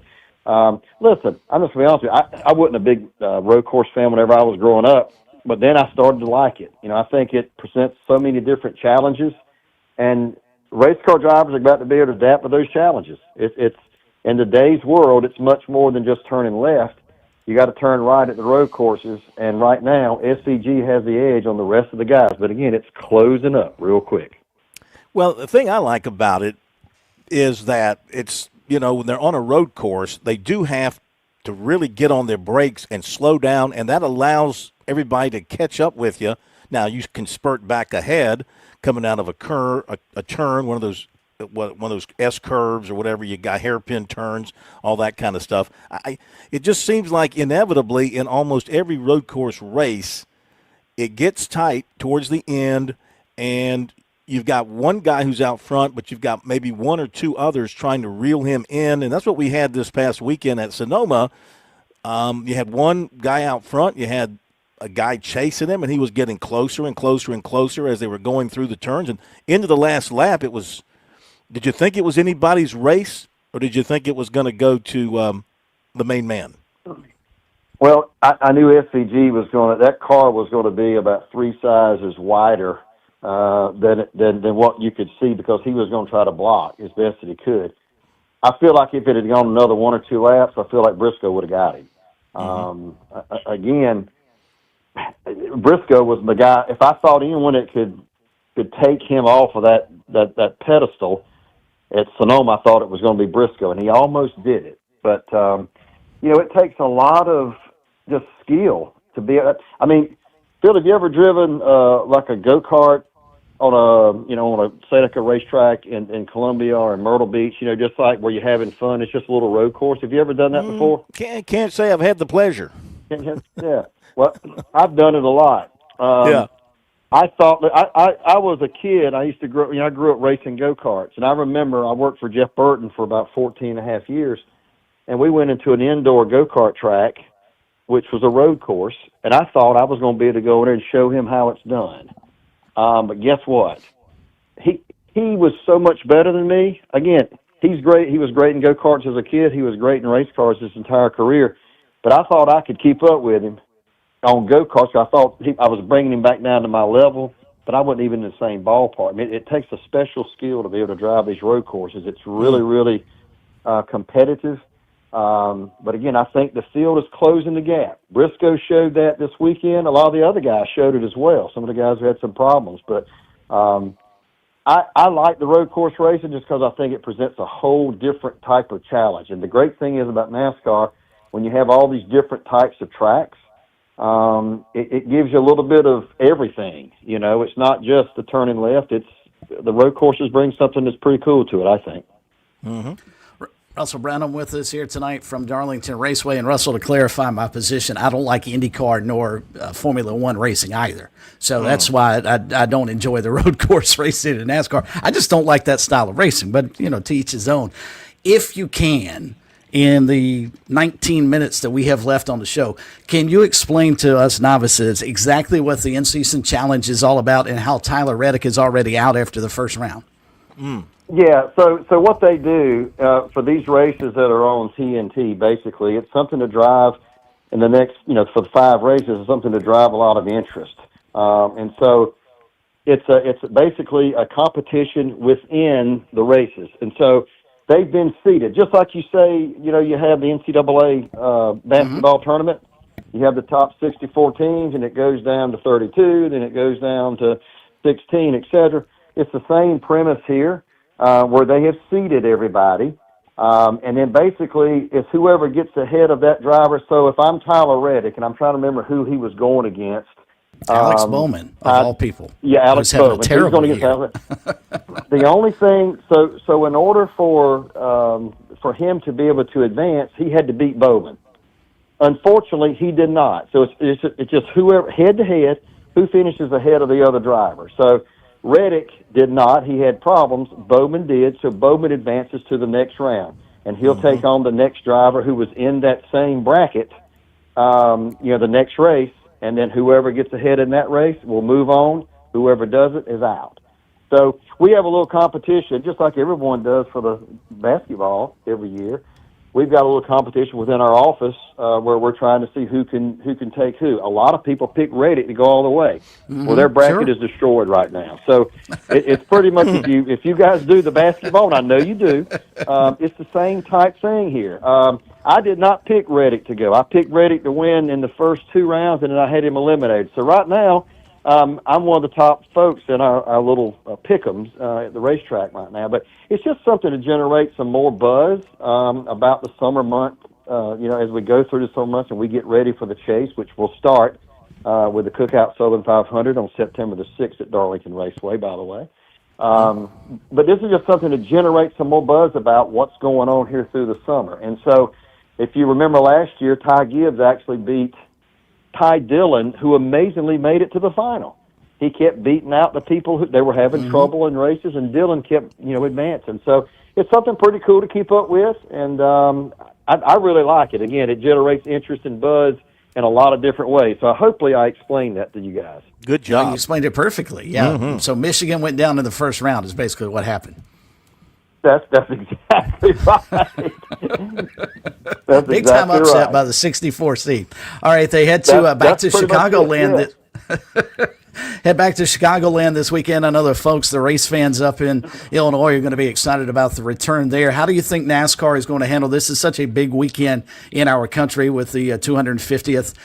listen, I'm just going to be honest with you. I wasn't a big road course fan whenever I was growing up, but then I started to like it. You know, I think it presents so many different challenges. And race car drivers are about to be able to adapt to those challenges. It's in today's world, it's much more than just turning left. You got to turn right at the road courses, and right now, SVG has the edge on the rest of the guys. But again, it's closing up real quick. Well, the thing I like about it is that it's, you know, when they're on a road course, they do have to really get on their brakes and slow down, and that allows everybody to catch up with you. Now, you can spurt back ahead coming out of a turn, one of those S curves or whatever. You got hairpin turns, all that kind of stuff. It just seems like inevitably in almost every road course race, it gets tight towards the end, and you've got one guy who's out front, but you've got maybe one or two others trying to reel him in, and that's what we had this past weekend at Sonoma. You had one guy out front, you had a guy chasing him, and he was getting closer and closer and closer as they were going through the turns. And into the last lap, it was – did you think it was anybody's race, or did you think it was going to go to the main man? Well, I knew SVG was going to – that car was going to be about 3 sizes wider than what you could see, because he was going to try to block as best that he could. I feel like if it had gone another 1 or 2 laps, I feel like Briscoe would have got him. Again – Briscoe was the guy. If I thought anyone that could take him off of that pedestal at Sonoma, I thought it was going to be Briscoe, and he almost did it. But it takes a lot of just skill to be. I mean, Phil, have you ever driven like a go-kart on a Seneca racetrack in Columbia or in Myrtle Beach? You know, just like where you're having fun. It's just a little road course. Have you ever done that before? Can't say I've had the pleasure. Yeah. Well, I've done it a lot. I thought that I was a kid. I used to grow. I grew up racing go-karts, and I remember I worked for Jeff Burton for about 14 and a half years, and we went into an indoor go-kart track, which was a road course, and I thought I was going to be able to go in there and show him how it's done. But guess what? He was so much better than me. Again, he's great. He was great in go-karts as a kid. He was great in race cars his entire career. But I thought I could keep up with him on go-karts. I thought I was bringing him back down to my level, but I wasn't even in the same ballpark. I mean, it takes a special skill to be able to drive these road courses. It's really, really competitive. But again, I think the field is closing the gap. Briscoe showed that this weekend. A lot of the other guys showed it as well. Some of the guys who had some problems. But I like the road course racing just because I think it presents a whole different type of challenge. And the great thing is about NASCAR, when you have all these different types of tracks, it gives you a little bit of everything. You know, it's not just the turning left. It's the road courses bring something that's pretty cool to it, I think. Russell Brown with us here tonight from Darlington Raceway. And Russell, to clarify my position, I don't like IndyCar nor Formula One racing either. So that's why I don't enjoy the road course racing in NASCAR. I just don't like that style of racing. But, to each his own. If you can, in the 19 minutes that we have left on the show, can you explain to us novices exactly what the in-season challenge is all about and how Tyler Reddick is already out after the first round? Yeah, so what they do for these races that are on TNT, basically, it's something to drive in the next, for the 5 races, it's something to drive a lot of interest. And so it's basically a competition within the races. And so they've been seeded. Just like you say, you have the NCAA basketball tournament. You have the top 64 teams, and it goes down to 32, then it goes down to 16, et cetera. It's the same premise here. where they have seated everybody. And then basically it's whoever gets ahead of that driver. So if I'm Tyler Reddick, and I'm trying to remember who he was going against. Alex Bowman, of all people. Yeah, Alex having Bowman. a terrible year. The only thing, so in order for him to be able to advance, he had to beat Bowman. Unfortunately, he did not. So it's just whoever, head-to-head, who finishes ahead of the other driver. So Reddick did not. He had problems. Bowman did, so Bowman advances to the next round. And he'll take on the next driver who was in that same bracket, the next race, and then whoever gets ahead in that race will move on. Whoever doesn't is out. So we have a little competition, just like everyone does for the basketball every year. We've got a little competition within our office where we're trying to see who can take who. A lot of people pick Reddick to go all the way. Well, their bracket is destroyed right now. So it's pretty much if you guys do the basketball, and I know you do, it's the same type thing here. I did not pick Reddick to go. I picked Reddick to win in the first 2 rounds, and then I had him eliminated. So right now, I'm one of the top folks in our little pick'ems at the racetrack right now. But it's just something to generate some more buzz about the summer month, as we go through the summer months and we get ready for the chase, which will start with the Cookout Southern 500 on September the 6th at Darlington Raceway, by the way. But this is just something to generate some more buzz about what's going on here through the summer. And so if you remember last year, Ty Gibbs actually beat Ty Dillon, who amazingly made it to the final. He kept beating out the people who they were having trouble in races, and Dillon kept, advancing. So it's something pretty cool to keep up with, and I really like it. Again, it generates interest and buzz in a lot of different ways. So hopefully I explained that to you guys. Good job. You explained it perfectly. Yeah. So Michigan went down in the first round is basically what happened. That's exactly right. That's Big time exactly upset right. by the 64 seed. All right, they head to back to Chicagoland. Head back to Chicagoland this weekend. I know the folks, the race fans up in Illinois, are going to be excited about the return there. How do you think NASCAR is going to handle this? Is such a big weekend in our country with the 250th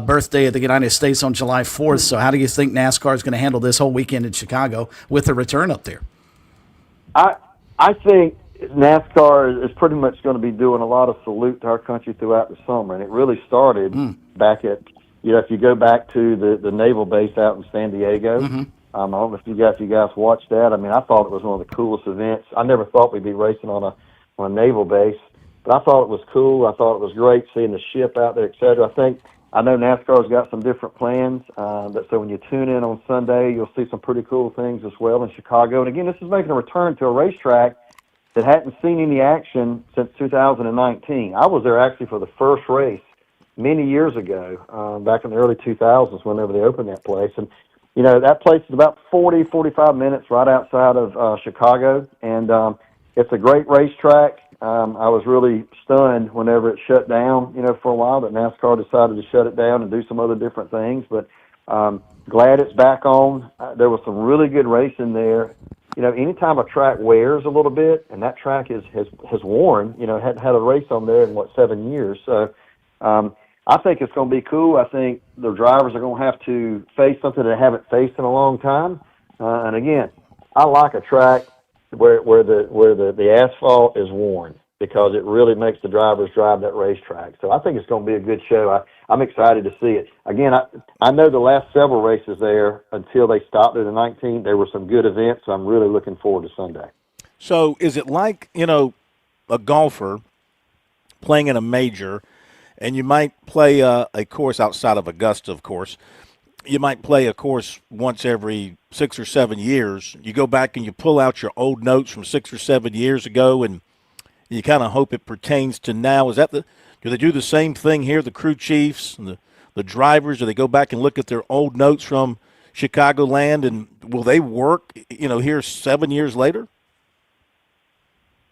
birthday of the United States on July 4th. So how do you think NASCAR is going to handle this whole weekend in Chicago with the return up there? I think NASCAR is pretty much going to be doing a lot of salute to our country throughout the summer, and it really started back at, if you go back to the naval base out in San Diego. I don't know if you guys watched that. I mean, I thought it was one of the coolest events. I never thought we'd be racing on a naval base, but I thought it was cool. I thought it was great seeing the ship out there, et cetera. I know NASCAR's got some different plans, so when you tune in on Sunday, you'll see some pretty cool things as well in Chicago. And again, this is making a return to a racetrack that hadn't seen any action since 2019. I was there actually for the first race many years ago, back in the early 2000s, whenever they opened that place. And, that place is about 45 minutes right outside of Chicago, and it's a great racetrack. I was really stunned whenever it shut down, for a while, that NASCAR decided to shut it down and do some other different things. But glad it's back on. There was some really good racing there. Anytime a track wears a little bit, and that track has worn, hadn't had a race on there in, 7 years. So I think it's going to be cool. I think the drivers are going to have to face something they haven't faced in a long time. And again, I like a track where the asphalt is worn, because it really makes the drivers drive that racetrack. So I think it's going to be a good show. I'm excited to see it. Again, I know the last several races there, until they stopped at the 19th, there were some good events, so I'm really looking forward to Sunday. So is it like, a golfer playing in a major, and you might play a course outside of Augusta, of course. You might play a course once every 6 or 7 years. You go back and you pull out your old notes from 6 or 7 years ago, and you kind of hope it pertains to now. Do they do the same thing here, the crew chiefs and the drivers? Do they go back and look at their old notes from Chicagoland, and will they work, here 7 years later?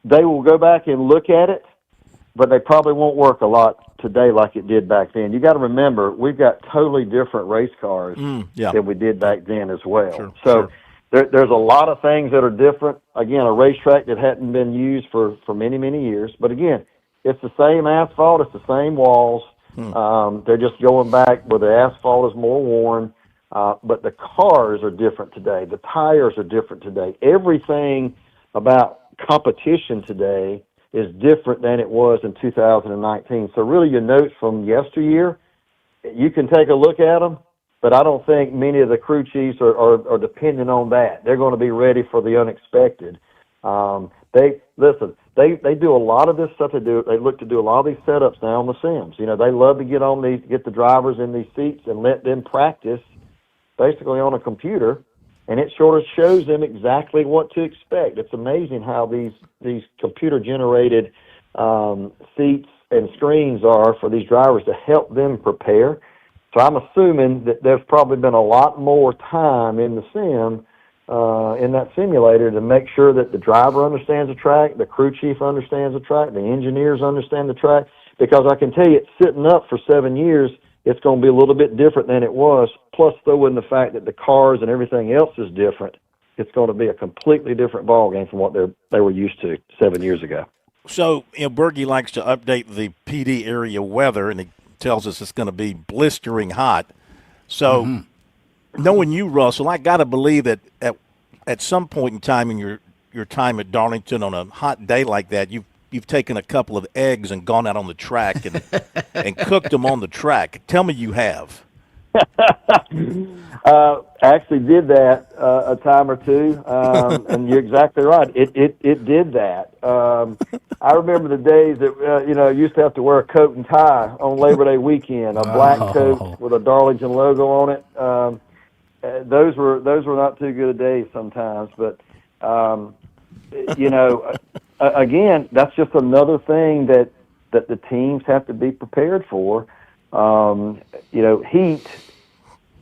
They will go back and look at it, but they probably won't work a lot today like it did back then. You got to remember, we've got totally different race cars than we did back then as well. There's a lot of things that are different. Again, a racetrack that hadn't been used for many, many years. But again, it's the same asphalt, it's the same walls. They're just going back where the asphalt is more worn. But the cars are different today. The tires are different today. Everything about competition today is different than it was in 2019. So really your notes from yesteryear, you can take a look at them, but I don't think many of the crew chiefs are dependent on that. They're going to be ready for the unexpected. They do a lot of this stuff. They look to do a lot of these setups now on the sims. You know, they love to get the drivers in these seats and let them practice basically on a computer, and it sort of shows them exactly what to expect. It's amazing how these computer generated seats and screens are for these drivers to help them prepare. So I'm assuming that there's probably been a lot more time in the sim, in that simulator, to make sure that the driver understands the track, the crew chief understands the track, the engineers understand the track, because I can tell you, it's sitting up for 7 years, it's going to be a little bit different than it was, plus throw in the fact that the cars and everything else is different. It's going to be a completely different ballgame from what they were used to 7 years ago. So, Bergie likes to update the PD area weather, and he tells us it's going to be blistering hot. So, knowing you, Russell, I got to believe that at some point in time in your time at Darlington on a hot day like that, you've taken a couple of eggs and gone out on the track and cooked them on the track. Tell me you have. Actually did that a time or two, and you're exactly right. It did that. I remember the days that used to have to wear a coat and tie on Labor Day weekend, a black coat with a Darlington logo on it. Those were not too good a days sometimes, but again, that's just another thing that the teams have to be prepared for. Heat.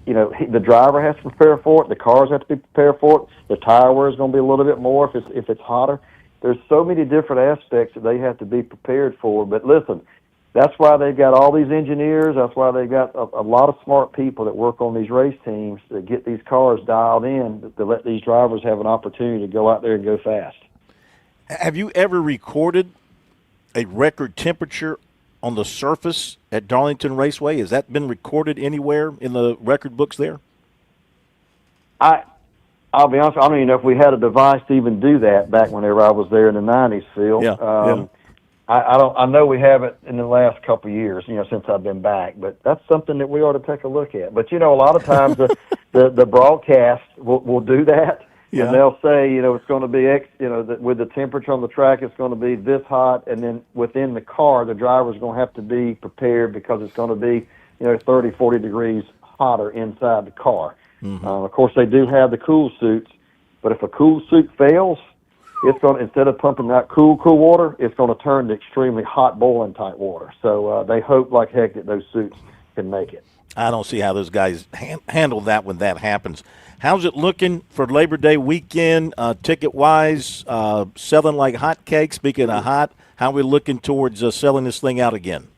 The driver has to prepare for it. The cars have to be prepared for it. The tire wear is going to be a little bit more if it's hotter. There's so many different aspects that they have to be prepared for. But listen, that's why they've got all these engineers. That's why they've got a lot of smart people that work on these race teams to get these cars dialed in to let these drivers have an opportunity to go out there and go fast. Have you ever recorded a record temperature on the surface at Darlington Raceway? Has that been recorded anywhere in the record books there? I'll be honest, I don't even know if we had a device to even do that back whenever I was there in the 90s, Phil. Yeah. I know we haven't in the last couple of years, since I've been back, but that's something that we ought to take a look at. But, a lot of times the broadcast will do that. Yeah. And they'll say, it's going to be that with the temperature on the track, it's going to be this hot, and then within the car, the driver's going to have to be prepared because it's going to be, 30, 40 degrees hotter inside the car. Mm-hmm. Of course, they do have the cool suits, but if a cool suit fails, it's going to, instead of pumping out cool water, it's going to turn to extremely hot, boiling type water. So they hope like heck that those suits can make it. I don't see how those guys handle that when that happens. How's it looking for Labor Day weekend, ticket-wise, selling like hotcakes? Speaking of hot, how are we looking towards selling this thing out again?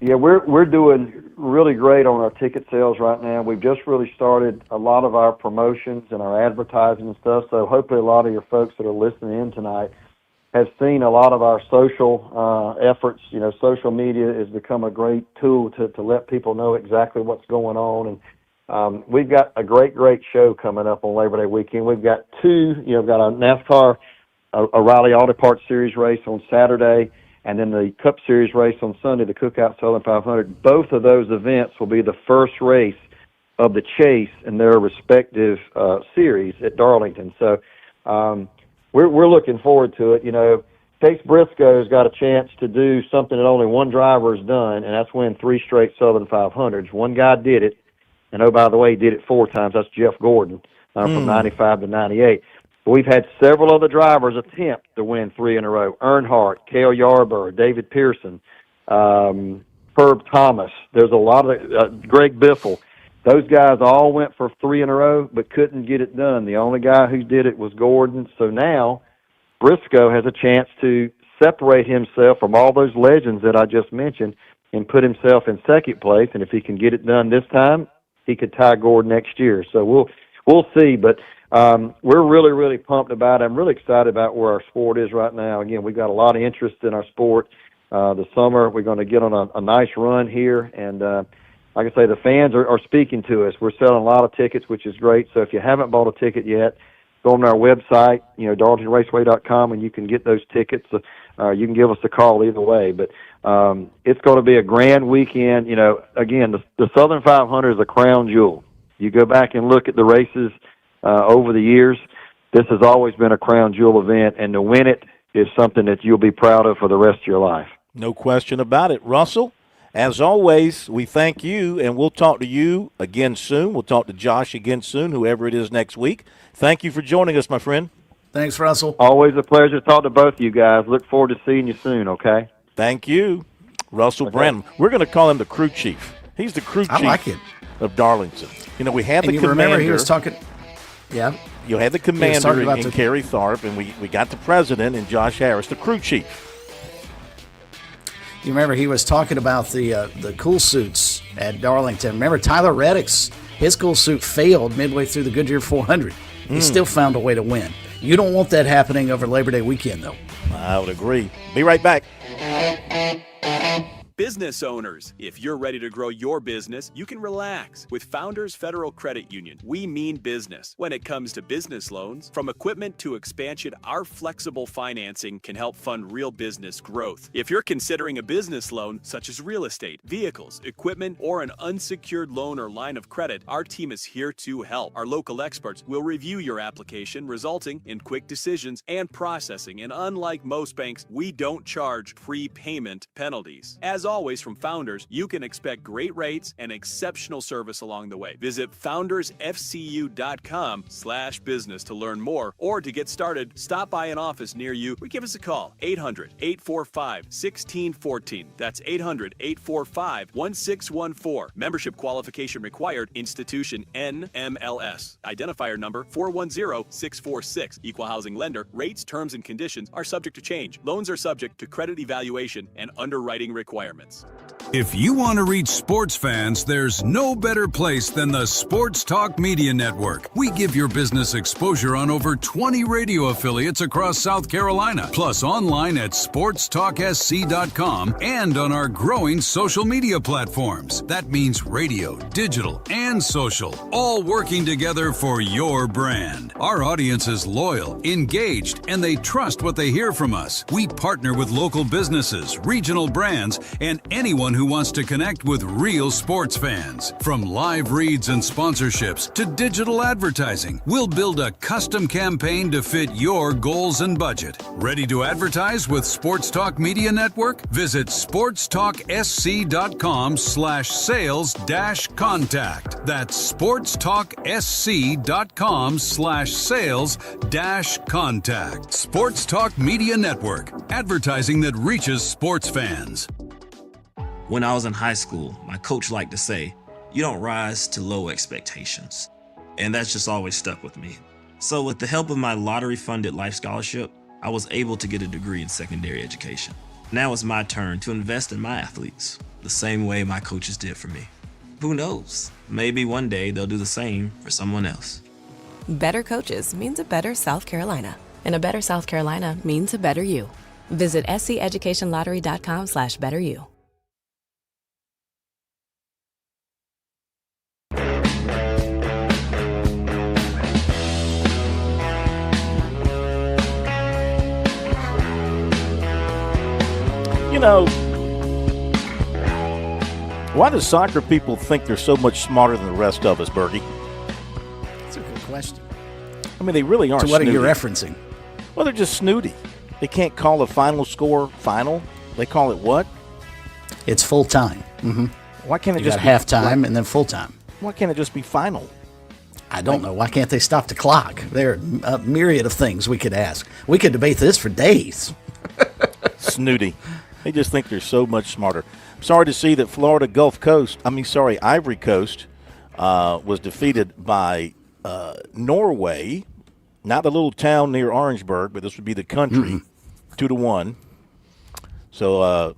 Yeah, we're doing really great on our ticket sales right now. We've just really started a lot of our promotions and our advertising and stuff, so hopefully a lot of your folks that are listening in tonight have seen a lot of our social efforts. Social media has become a great tool to let people know exactly what's going on, and we've got a great show coming up on Labor Day weekend. We've got we've got a NASCAR, a Riley Auto Parts Series race on Saturday, and then the Cup Series race on Sunday, the Cookout Southern 500. Both of those events will be the first race of the Chase in their respective series at Darlington. So we're looking forward to it. Chase Briscoe's got a chance to do something that only one driver has done, and that's win 3 straight Southern 500s. One guy did it. And, oh, by the way, he did it 4 times. That's Jeff Gordon from 95 to 98. But we've had several other drivers attempt to win 3 in a row. Earnhardt, Cale Yarborough, David Pearson, Herb Thomas. There's a lot of Greg Biffle. Those guys all went for 3 in a row but couldn't get it done. The only guy who did it was Gordon. So now Briscoe has a chance to separate himself from all those legends that I just mentioned and put himself in second place. And if he can get it done this time, he could tie Gordon next year. So we'll see. But we're really, really pumped about it. I'm really excited about where our sport is right now. Again, we've got a lot of interest in our sport. The summer, we're going to get on a nice run here. And like I say, the fans are speaking to us. We're selling a lot of tickets, which is great. So if you haven't bought a ticket yet, go on our website, darlingtonraceway.com, and you can get those tickets. You can give us a call either way. But it's going to be a grand weekend. Again, the Southern 500 is a crown jewel. You go back and look at the races over the years, this has always been a crown jewel event, and to win it is something that you'll be proud of for the rest of your life. No question about it. Russell, as always, we thank you, and we'll talk to you again soon. We'll talk to Josh again soon, whoever it is next week. Thank you for joining us, my friend. Thanks, Russell. Always a pleasure to talk to both of you guys. Look forward to seeing you soon, okay? Thank you, Russell Branham. We're going to call him the crew chief. He's the crew chief of Darlington. We had the commander. Remember he was talking – yeah. You had the commander in Kerry Tharp, and we got the president in Josh Harris, the crew chief. You remember he was talking about the cool suits at Darlington. Remember Tyler Reddick's his cool suit failed midway through the Goodyear 400. He still found a way to win. You don't want that happening over Labor Day weekend, though. I would agree. Be right back. Business owners, if you're ready to grow your business, you can relax. With Founders Federal Credit Union, we mean business. When it comes to business loans, from equipment to expansion, our flexible financing can help fund real business growth. If you're considering a business loan, such as real estate, vehicles, equipment, or an unsecured loan or line of credit, our team is here to help. Our local experts will review your application, resulting in quick decisions and processing. And unlike most banks, we don't charge prepayment penalties. As always, from Founders, you can expect great rates and exceptional service along the way. Visit foundersfcu.com/business to learn more, or to get started, stop by an office near you or give us a call. 800-845-1614. That's 800-845-1614. Membership qualification required. Institution NMLS. Identifier number 410646. Equal housing lender. Rates, terms, and conditions are subject to change. Loans are subject to credit evaluation and underwriting requirements. If you want to reach sports fans, there's no better place than the Sports Talk Media Network. We give your business exposure on over 20 radio affiliates across South Carolina, plus online at SportsTalkSC.com and on our growing social media platforms. That means radio, digital, and social, all working together for your brand. Our audience is loyal, engaged, and they trust what they hear from us. We partner with local businesses, regional brands, and anyone who wants to connect with real sports fans. From live reads and sponsorships to digital advertising, we'll build a custom campaign to fit your goals and budget. Ready to advertise with Sports Talk Media Network? Visit sportstalksc.com/sales-contact. That's sportstalksc.com/sales-contact. Sports Talk Media Network, advertising that reaches sports fans. When I was in high school, my coach liked to say, "You don't rise to low expectations." And that's just always stuck with me. So with the help of my lottery-funded life scholarship, I was able to get a degree in secondary education. Now it's my turn to invest in my athletes, the same way my coaches did for me. Who knows? Maybe one day they'll do the same for someone else. Better coaches means a better South Carolina. And a better South Carolina means a better you. Visit sceducationlottery.com/betteryou. Why do soccer people think they're so much smarter than the rest of us, Bergie? That's a good question. I mean, they really aren't. So what snooty. are you referencing? Well, they're just snooty. They can't call the final score final. They call it what? It's full time. Mm-hmm. Why can't it you just got be halftime and then full time? Why can't it just be final? I don't know. Why can't they stop the clock? There are a myriad of things we could ask. We could debate this for days. Snooty. They just think they're so much smarter. I'm sorry to see that Ivory Coast was defeated by Norway, not the little town near Orangeburg, but this would be the country, 2-1. So,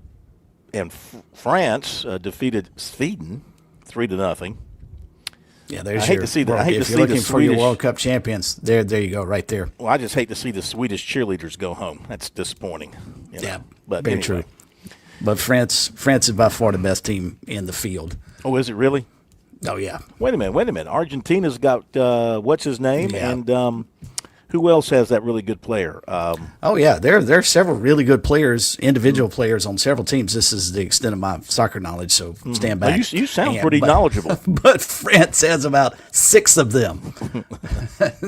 and France defeated Sweden 3-0. Yeah, there's I hate to see that. I hate to if see you're looking the for your Swedish World Cup champions, there you go, right there. Well, I just hate to see the Swedish cheerleaders go home. That's disappointing. Yeah, but very anyway. true. But France is by far the best team in the field. Oh, is it really? Oh, yeah. Wait a minute. Argentina's got what's his name, Yeah. and Who else has that really good player? Oh yeah, there are several really good players, individual players on several teams. This is the extent of my soccer knowledge, so stand back. Well, you sound pretty knowledgeable. But France has about 6 of them,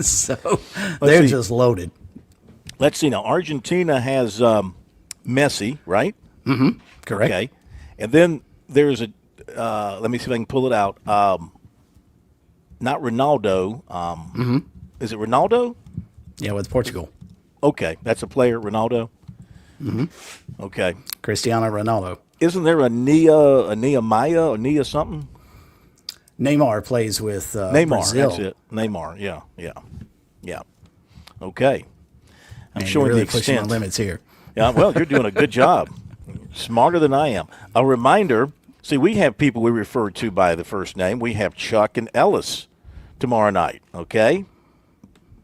so they're just loaded. Let's see now. Argentina has Messi, right? Mm-hmm. Correct. Okay, and then there's a. Let me see if I can pull it out. Not Ronaldo. Is it Ronaldo? Yeah, with Portugal. Okay, that's a player, Ronaldo. Mm-hmm. Okay, Cristiano Ronaldo. Isn't there a Nehemiah, or Nia something? Neymar plays with Neymar. Brazil. That's it. Neymar. Yeah. Okay. I'm Man, showing you're really the pushing extent. my limits here. Yeah. Well, you're doing a good job. Smarter than I am. A reminder. See, we have people we refer to by the first name. We have Chuck and Ellis tomorrow night. Okay.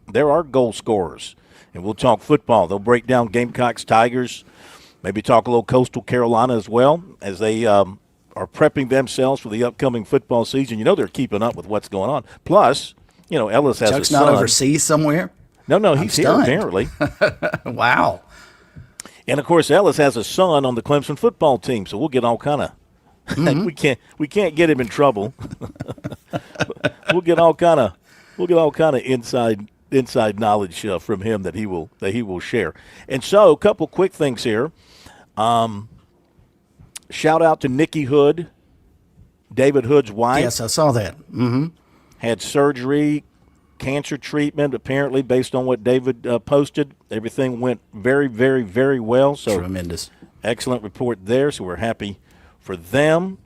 There are goal scorers, and we'll talk football. They'll break down Gamecocks, Tigers, maybe talk a little Coastal Carolina as well as they are prepping themselves for the upcoming football season. You know they're keeping up with what's going on. Plus, Ellis has Chuck's a son. not overseas somewhere? No, he's here apparently. Wow. And, of course, Ellis has a son on the Clemson football team, so we'll get all kind of we can't get him in trouble. we'll get all kind of inside knowledge from him that he will share. And so, a couple quick things here. Shout out to Nikki Hood, David Hood's wife. Yes, I saw that. Mm-hmm. Had surgery, cancer treatment, apparently, based on what David posted. Everything went very, very, very well. So tremendous. Excellent report there, so we're happy for them.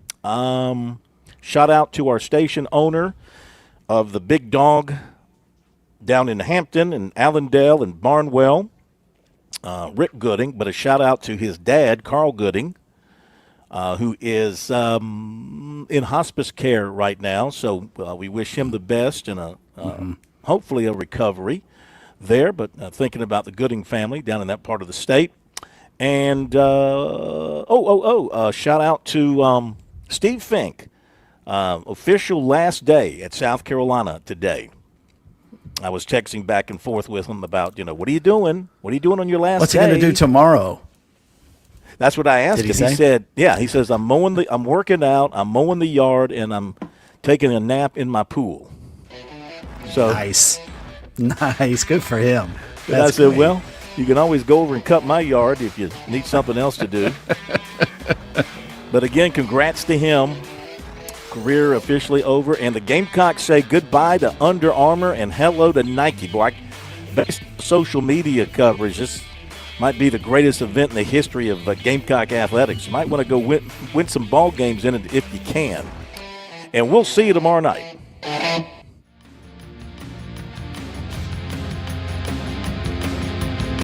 Shout out to our station owner of the Big Dog down in Hampton and Allendale and Barnwell, Rick Gooding, but a shout out to his dad, Carl Gooding, who is in hospice care right now. So we wish him the best and hopefully a recovery there. But thinking about the Gooding family down in that part of the state. And shout out to Steve Fink, official last day at South Carolina today. I was texting back and forth with him about, what are you doing? What are you doing on your last What's day? he going to do tomorrow? That's what I asked him. He said, he says, I'm working out, I'm mowing the yard, and I'm taking a nap in my pool. So Nice. Good for him. And I said, well, you can always go over and cut my yard if you need something else to do. But again, congrats to him. Career officially over. And the Gamecocks say goodbye to Under Armour and hello to Nike. Boy, based on social media coverage, this might be the greatest event in the history of Gamecock athletics. You might want to go win some ball games in it if you can. And we'll see you tomorrow night.